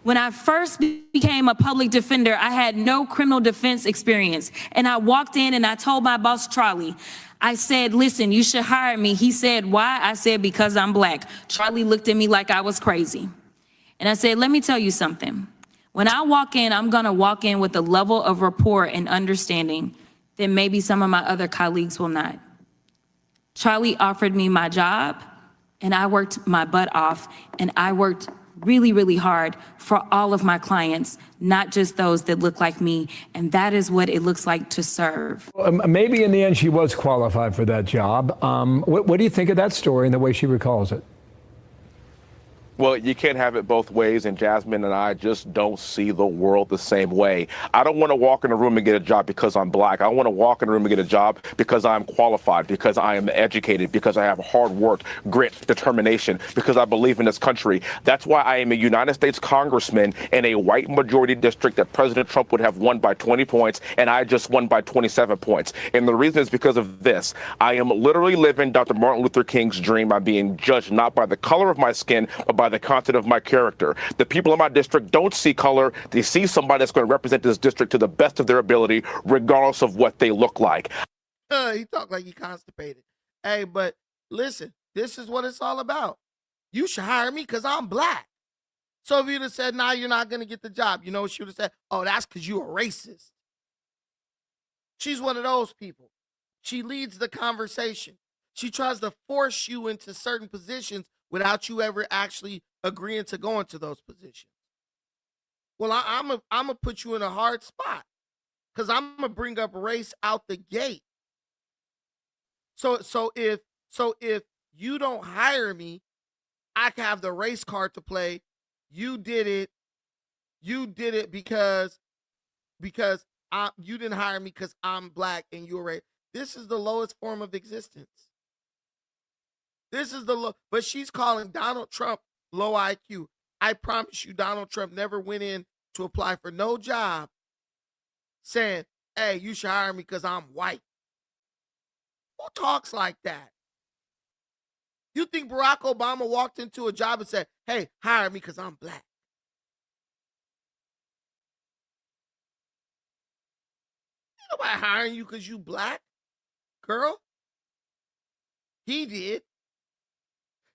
When I first became a public defender, I had no criminal defense experience. And I walked in and I told my boss, Charlie, I said, listen, you should hire me. He said, why? I said, because I'm black. Charlie looked at me like I was crazy. And I said, let me tell you something. When I walk in, I'm going to walk in with a level of rapport and understanding that maybe some of my other colleagues will not. Charlie offered me my job, and I worked my butt off, and I worked really, really hard for all of my clients, not just those that look like me, and that is what it looks like to serve. Maybe in the end she was qualified for that job. What do you think of that story and the way she recalls it? Well, you can't have it both ways, and Jasmine and I just don't see the world the same way. I don't want to walk in a room and get a job because I'm black. I want to walk in a room and get a job because I'm qualified, because I am educated, because I have hard work, grit, determination, because I believe in this country. That's why I am a United States congressman in a white majority district that President Trump would have won by 20 points, and I just won by 27 points. And the reason is because of this. I am literally living Dr. Martin Luther King's dream. I'm being judged not by the color of my skin, but by the content of my character. The people in my district don't see color. They see somebody that's going to represent this district to the best of their ability, regardless of what they look like. He talk like he constipated. Hey, but listen, this is what it's all about. You should hire me because I'm black. So if you'd have said, nah, you're not going to get the job, you know what she would have said? Oh, that's because you're a racist. She's one of those people. She leads the conversation. She tries to force you into certain positions without you ever actually agreeing to go into those positions. Well, I'm going to put you in a hard spot because I'm going to bring up race out the gate. So if you don't hire me, I can have the race card to play. You did it because you didn't hire me because I'm black and you're racist. This is the lowest form of existence. This is the low, but she's calling Donald Trump low IQ. I promise you, Donald Trump never went in to apply for no job saying, hey, you should hire me because I'm white. Who talks like that? You think Barack Obama walked into a job and said, hey, hire me because I'm black? Ain't nobody hiring you because you black, girl. He did.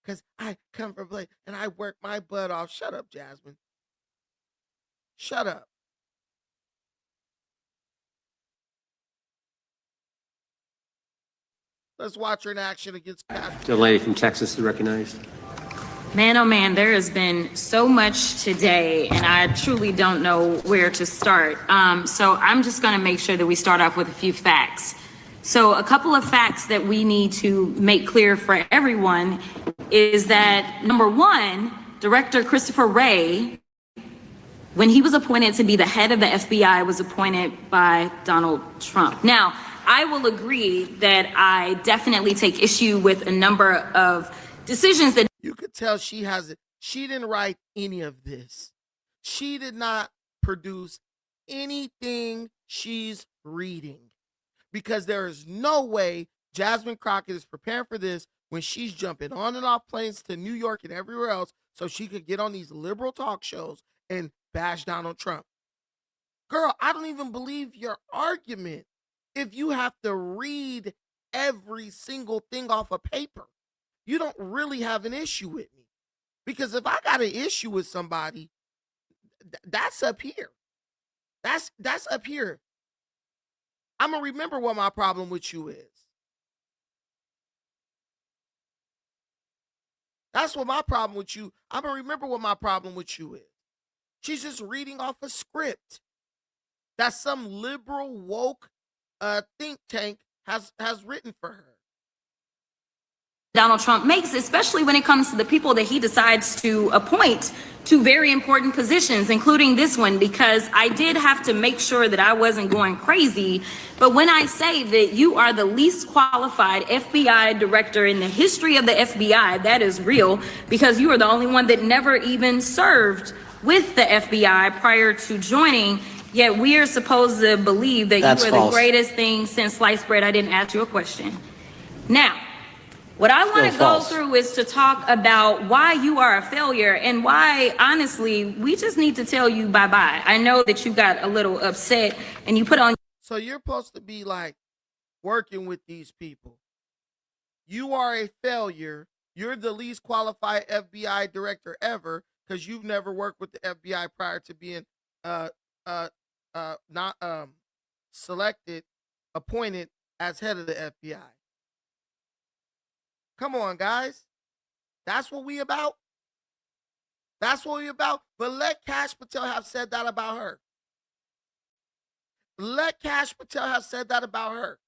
Because I come from black and I work my butt off. Shut up, Jasmine. Shut up. Let's watch her in action against Patrick. The lady from Texas is recognized. Man, oh man, there has been so much today, and I truly don't know where to start. So I'm just going to make sure that we start off with a few facts. So a couple of facts that we need to make clear for everyone is that, number one, Director Christopher Wray, when he was appointed to be the head of the FBI, was appointed by Donald Trump. Now, I will agree that I definitely take issue with a number of decisions that you could tell she didn't write any of this. She did not produce anything she's reading because there is no way Jasmine Crockett is preparing for this when she's jumping on and off planes to New York and everywhere else so she could get on these liberal talk shows and bash Donald Trump. Girl, I don't even believe your argument if you have to read every single thing off of paper. You don't really have an issue with me. Because if I got an issue with somebody, that's up here. That's up here. I'm going to remember what my problem with you is. That's what my problem with you. I'm going to remember what my problem with you is. She's just reading off a script that some liberal woke think tank has written for her. Donald Trump makes, especially when it comes to the people that he decides to appoint to very important positions, including this one, because I did have to make sure that I wasn't going crazy. But when I say that you are the least qualified FBI director in the history of the FBI, that is real, because you are the only one that never even served with the FBI prior to joining. Yet we are supposed to believe that That's you are false. the greatest thing since sliced bread. I didn't ask you a question. Now, what I want to go through is to talk about why you are a failure and why, honestly, we just need to tell you bye-bye. I know that you got a little upset and you put on. So you're supposed to be like working with these people. You are a failure. You're the least qualified FBI director ever because you've never worked with the FBI prior to being not selected, appointed as head of the FBI. Come on, guys. That's what we about. That's what we about. But let Kash Patel have said that about her. Let Kash Patel have said that about her.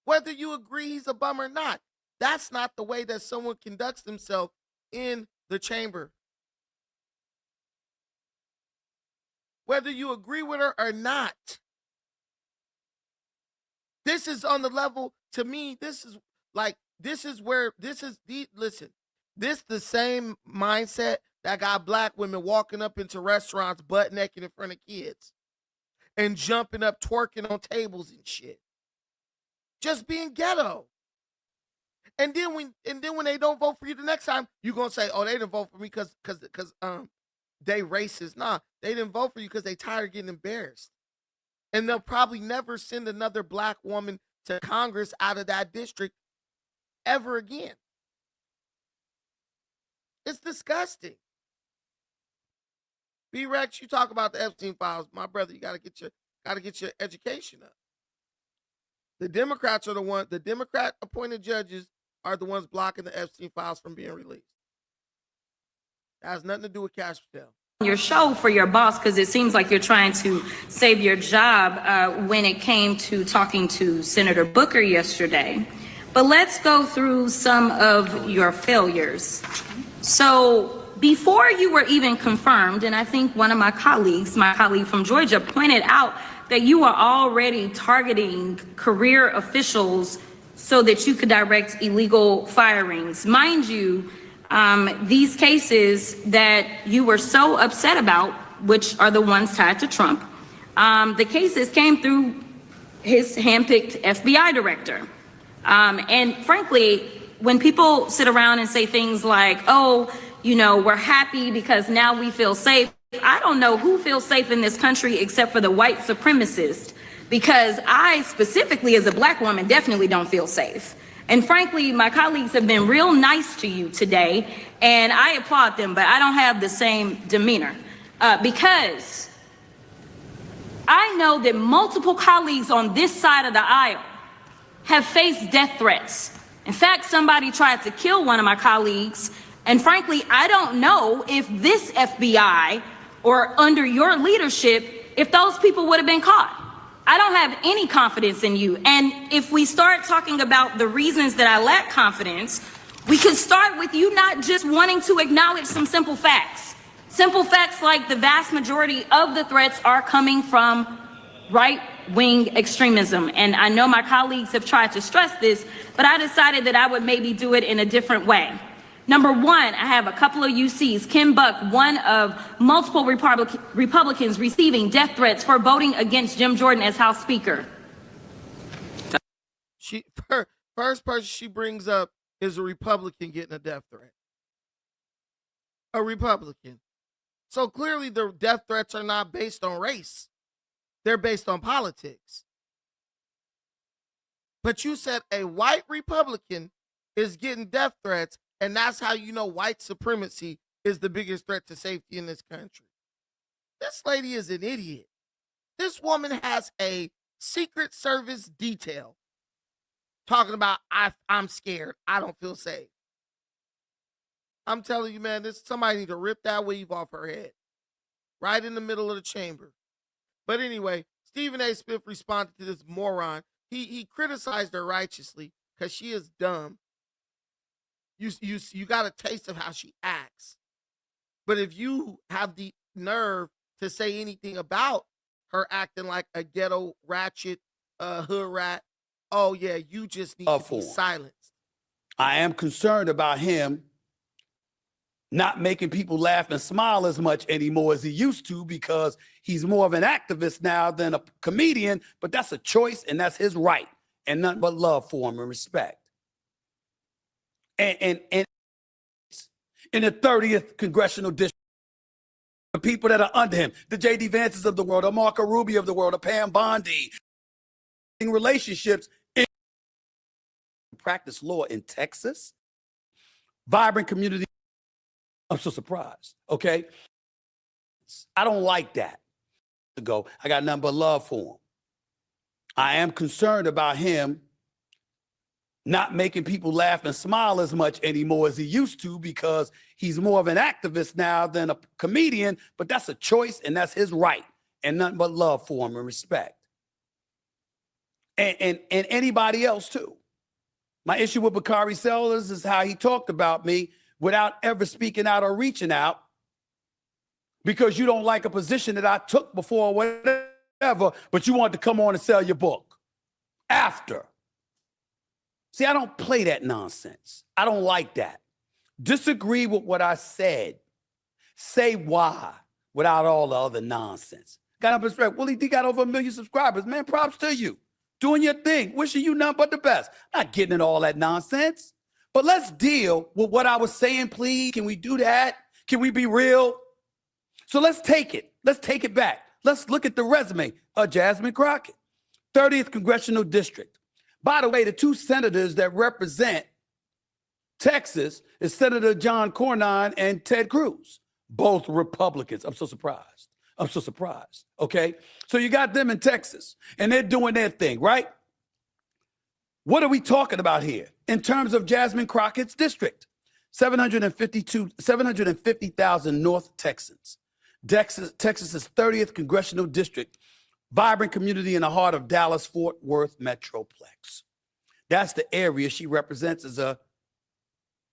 Whether you agree he's a bum or not, that's not the way that someone conducts themselves in the chamber. Whether you agree with her or not. This is on the level, to me, this is the same mindset that got black women walking up into restaurants butt naked in front of kids and jumping up, twerking on tables and shit. Just being ghetto. And then when they don't vote for you the next time, you're gonna say, oh, they didn't vote for me because they racist. Nah, they didn't vote for you because they tired of getting embarrassed. And they'll probably never send another black woman to Congress out of that district ever again. It's disgusting. B-Rex, you talk about the Epstein files. My brother, you gotta get your education up. The Democrats are the Democrat appointed judges are the ones blocking the Epstein files from being released. That has nothing to do with cash patel. Your show for your boss, because it seems like you're trying to save your job when it came to talking to Senator Booker yesterday. But let's go through some of your failures. So before you were even confirmed, and I think one of my colleague from Georgia, pointed out that you were already targeting career officials so that you could direct illegal firings. Mind you, these cases that you were so upset about, which are the ones tied to Trump, the cases came through his handpicked FBI director. And frankly, when people sit around and say things like, oh, you know, we're happy because now we feel safe, I don't know who feels safe in this country except for the white supremacists, because I specifically as a black woman definitely don't feel safe. And frankly, my colleagues have been real nice to you today, and I applaud them, but I don't have the same demeanor because I know that multiple colleagues on this side of the aisle have faced death threats. In fact, somebody tried to kill one of my colleagues, and frankly, I don't know if this FBI or under your leadership, if those people would have been caught. I don't have any confidence in you. And if we start talking about the reasons that I lack confidence, we could start with you not just wanting to acknowledge some simple facts. Simple facts like the vast majority of the threats are coming from right-wing extremism. And I know my colleagues have tried to stress this, but I decided that I would maybe do it in a different way. Number one, I have a couple of UCs. Kim Buck, one of multiple Republicans receiving death threats for voting against Jim Jordan as House Speaker. First person she brings up is a Republican getting a death threat. A Republican. So clearly the death threats are not based on race. They're based on politics. But you said a white Republican is getting death threats, and that's how you know white supremacy is the biggest threat to safety in this country. This lady is an idiot. This woman has a Secret Service detail talking about, I'm scared. I don't feel safe. I'm telling you, man, somebody need to rip that weave off her head. Right in the middle of the chamber. But anyway, Stephen A. Smith responded to this moron. He criticized her righteously because she is dumb. You got a taste of how she acts. But if you have the nerve to say anything about her acting like a ghetto ratchet, hood rat, oh yeah, you just need to be silenced. I am concerned about him not making people laugh and smile as much anymore as he used to, because he's more of an activist now than a comedian, but that's a choice and that's his right, and nothing but love for him and respect. And in the 30th congressional district, the people that are under him, the J.D. Vances of the world, the Marco Rubio of the world, the Pam Bondi, relationships, practice law in Texas, vibrant community. I'm so surprised, okay? I don't like that. I got nothing but love for him. I am concerned about him not making people laugh and smile as much anymore as he used to, because he's more of an activist now than a comedian, but that's a choice and that's his right, and nothing but love for him and respect. And anybody else too. My issue with Bakari Sellers is how he talked about me without ever speaking out or reaching out because you don't like a position that I took before or whatever, but you want to come on and sell your book after. See, I don't play that nonsense. I don't like that. Disagree with what I said. Say why without all the other nonsense. Got up and straight. Willie D got over 1 million subscribers. Man, props to you. Doing your thing. Wishing you nothing but the best. Not getting in all that nonsense. But let's deal with what I was saying, please. Can we do that? Can we be real? So let's take it. Let's take it back. Let's look at the resume of Jasmine Crockett. 30th Congressional District. By the way, the two senators that represent Texas is Senator John Cornyn and Ted Cruz, both Republicans. I'm so surprised. I'm so surprised. Okay. So you got them in Texas and they're doing their thing, right? What are we talking about here in terms of Jasmine Crockett's district? 750,000 North Texans. Texas's 30th Congressional District, vibrant community in the heart of Dallas-Fort Worth Metroplex. That's the area she represents as a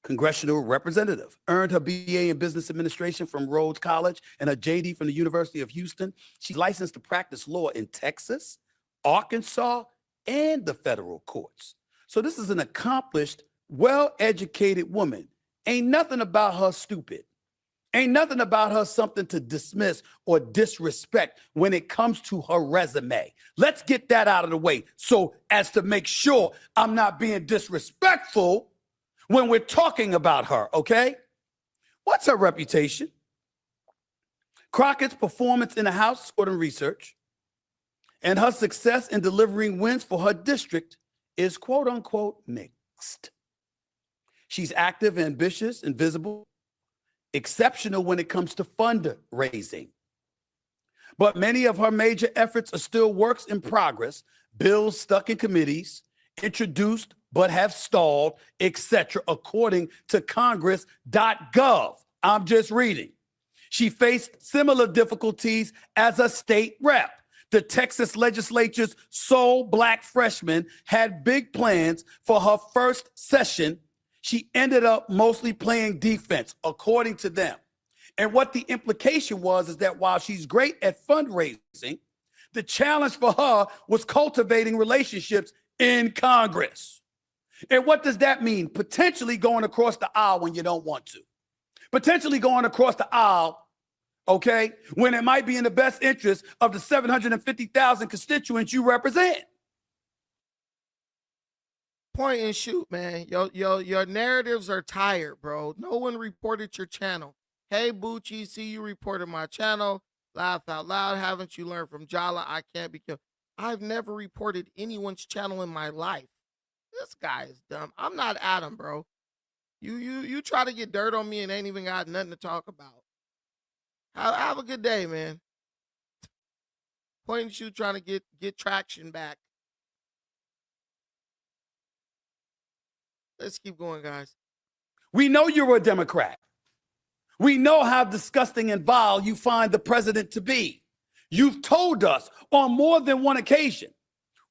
congressional representative. Earned her BA in Business Administration from Rhodes College and a JD from the University of Houston. She's licensed to practice law in Texas, Arkansas, and the federal courts. So this is an accomplished, well-educated woman. Ain't nothing about her stupid. Ain't nothing about her something to dismiss or disrespect when it comes to her resume. Let's get that out of the way so as to make sure I'm not being disrespectful when we're talking about her, okay? What's her reputation? Crockett's performance in the House Court and Research and her success in delivering wins for her district is quote unquote mixed. She's active, ambitious, and visible, exceptional when it comes to fundraising. But many of her major efforts are still works in progress, bills stuck in committees, introduced but have stalled, etc., according to Congress.gov. I'm just reading. She faced similar difficulties as a state rep. The Texas legislature's sole Black freshman had big plans for her first session. She ended up mostly playing defense, according to them. And what the implication was is that while she's great at fundraising, the challenge for her was cultivating relationships in Congress. And what does that mean? Potentially going across the aisle when you don't want to. Potentially going across the aisle, okay, when it might be in the best interest of the 750,000 constituents you represent. Point and shoot, man. Your narratives are tired, bro. No one reported your channel. Hey, Bucci, see you reported my channel. Laugh out loud. Haven't you learned from Jala? I can't be killed. I've never reported anyone's channel in my life. This guy is dumb. I'm not Adam, bro. You try to get dirt on me and ain't even got nothing to talk about. Have a good day, man. Point and shoot, trying to get traction back. Let's keep going, guys. We know you're a Democrat. We know how disgusting and vile you find the president to be. You've told us on more than one occasion.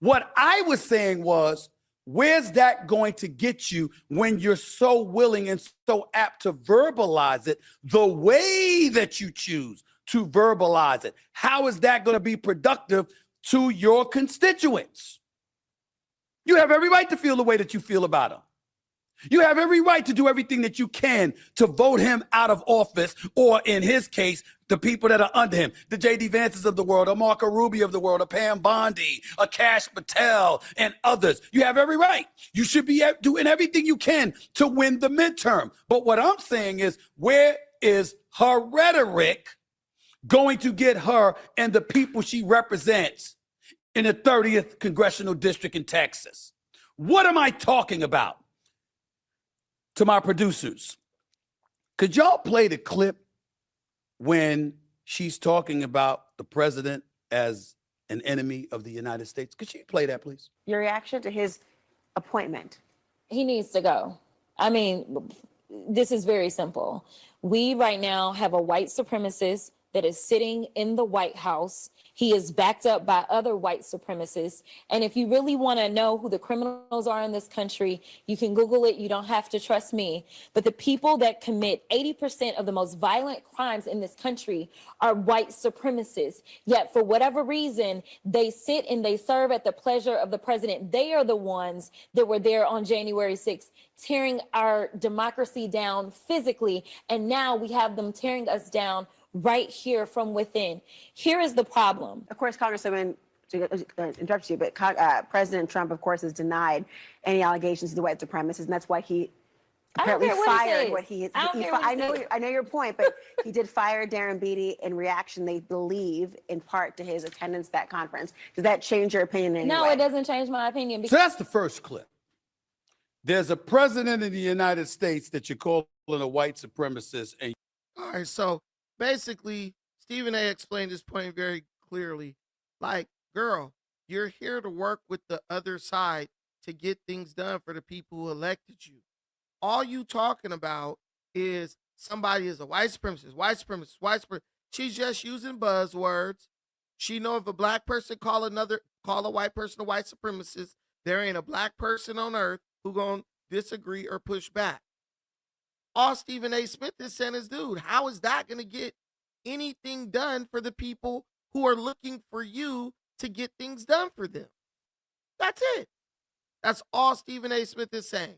What I was saying was, where's that going to get you when you're so willing and so apt to verbalize it the way that you choose to verbalize it? How is that going to be productive to your constituents? You have every right to feel the way that you feel about them. You have every right to do everything that you can to vote him out of office, or in his case, the people that are under him, the J.D. Vances of the world, a Marco Rubio of the world, a Pam Bondi, a Kash Patel, and others. You have every right. You should be doing everything you can to win the midterm. But what I'm saying is, where is her rhetoric going to get her and the people she represents in the 30th Congressional District in Texas? What am I talking about? To my producers, could y'all play the clip when she's talking about the president as an enemy of the United States? Could you play that, please? Your reaction to his appointment? He needs to go. I mean, this is very simple. We right now have a white supremacist that is sitting in the White House. He is backed up by other white supremacists. And if you really want to know who the criminals are in this country, you can Google it. You don't have to trust me. But the people that commit 80% of the most violent crimes in this country are white supremacists. Yet for whatever reason, they sit and they serve at the pleasure of the president. They are the ones that were there on January 6th, tearing our democracy down physically. And now we have them tearing us down right here from within. Here is the problem. Of course, Congresswoman, to interrupt you, but President Trump, of course, has denied any allegations of the white supremacists, and that's why he apparently fired what he. I know your point, but he did fire Darren Beatty in reaction, they believe, in part to his attendance at that conference. Does that change your opinion in any way? No, it doesn't change my opinion. So that's the first clip. There's a president of the United States that you're calling a white supremacist. And all right, so basically, Stephen A. explained his point very clearly. Like, girl, you're here to work with the other side to get things done for the people who elected you. All you talking about is somebody is a white supremacist, white supremacist, white supremacist. She's just using buzzwords. She know if a black person call a white person a white supremacist, there ain't a black person on earth who gonna disagree or push back. All Stephen A. Smith is saying is, dude, how is that gonna get anything done for the people who are looking for you to get things done for them? That's it. That's all Stephen A. Smith is saying.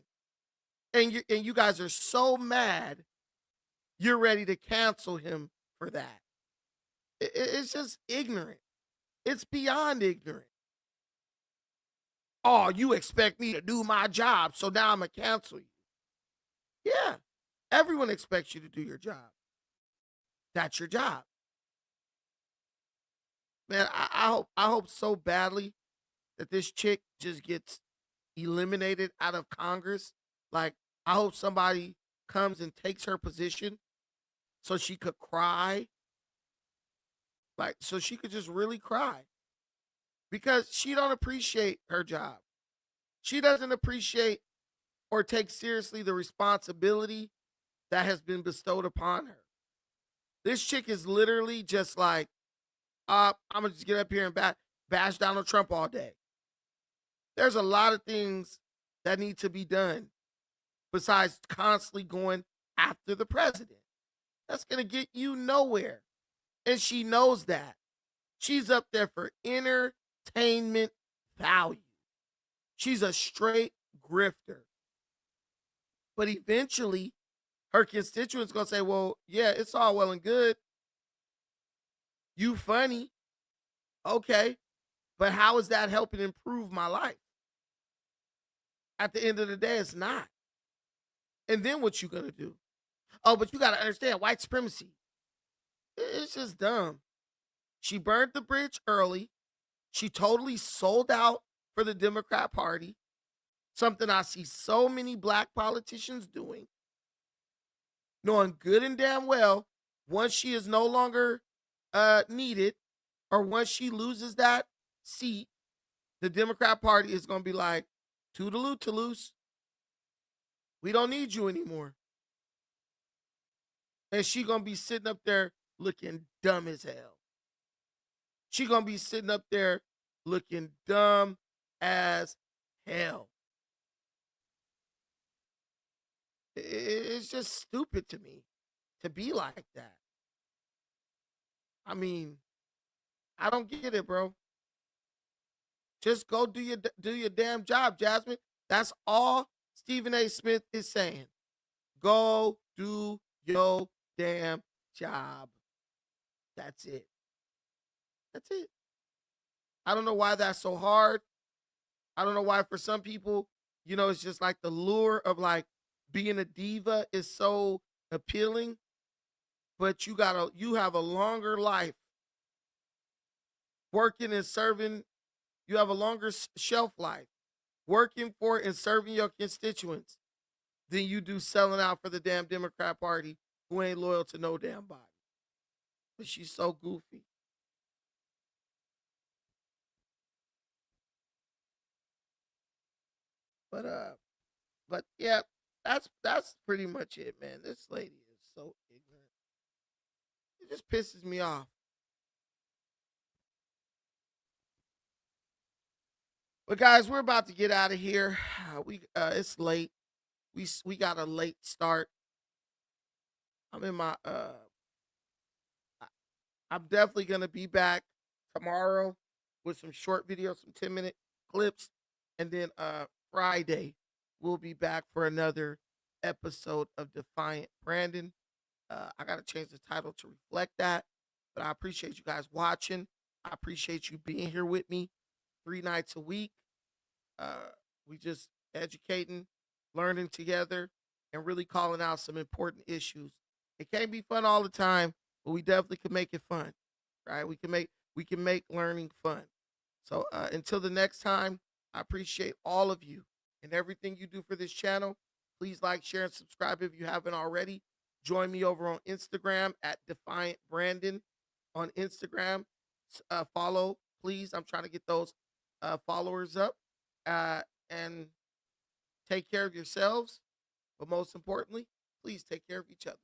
And you guys are so mad, you're ready to cancel him for that. It's just ignorant. It's beyond ignorant. Oh, you expect me to do my job, so now I'm going to cancel you. Yeah, everyone expects you to do your job. That's your job. Man, I hope so badly that this chick just gets eliminated out of Congress. Like, I hope somebody comes and takes her position so she could cry. Like, so she could just really cry. Because she don't appreciate her job. She doesn't appreciate or take seriously the responsibility that has been bestowed upon her. This chick is literally just like, I'm going to just get up here and bash Donald Trump all day. There's a lot of things that need to be done besides constantly going after the president. That's going to get you nowhere. And she knows that. She's up there for entertainment value. She's a straight grifter. But eventually, her constituents going to say, well, yeah, it's all well and good. You funny. Okay. But how is that helping improve my life? At the end of the day, it's not. And then what you gonna do? Oh, but you gotta understand white supremacy. It's just dumb. She burned the bridge early. She totally sold out for the Democrat Party. Something I see so many black politicians doing. Knowing good and damn well, once she is no longer needed, or once she loses that seat, the Democrat Party is gonna be like, toodaloo Toulouse. We don't need you anymore. And she gonna be sitting up there looking dumb as hell. She gonna be sitting up there looking dumb as hell. It's just stupid to me to be like that. I mean, I don't get it, bro. Just go do your damn job, Jasmine. That's all Stephen A. Smith is saying. Go do your damn job. That's it. That's it. I don't know why that's so hard. I don't know why for some people, it's just like the lure of like being a diva is so appealing, but you have a longer life working and serving. You have a longer shelf life working for and serving your constituents than you do selling out for the damn Democrat Party who ain't loyal to no damn body. But she's so goofy. But yeah, that's pretty much it, man. This lady is so ignorant. It just pisses me off. But guys, we're about to get out of here. It's late. We got a late start. I'm in my I'm definitely gonna be back tomorrow with some short videos, some 10-minute clips, and then Friday we'll be back for another episode of Defiant Brandon. I gotta change the title to reflect that, but I appreciate you guys watching. I appreciate you being here with me 3 nights a week. We just educating, learning together, and really calling out some important issues. It can't be fun all the time, but we definitely can make it fun, right? We can make learning fun. So until the next time, I appreciate all of you and everything you do for this channel. Please like, share, and subscribe if you haven't already. Join me over on Instagram at Defiant Brandon on Instagram. Follow, please. I'm trying to get those followers up. And take care of yourselves. But most importantly, please take care of each other.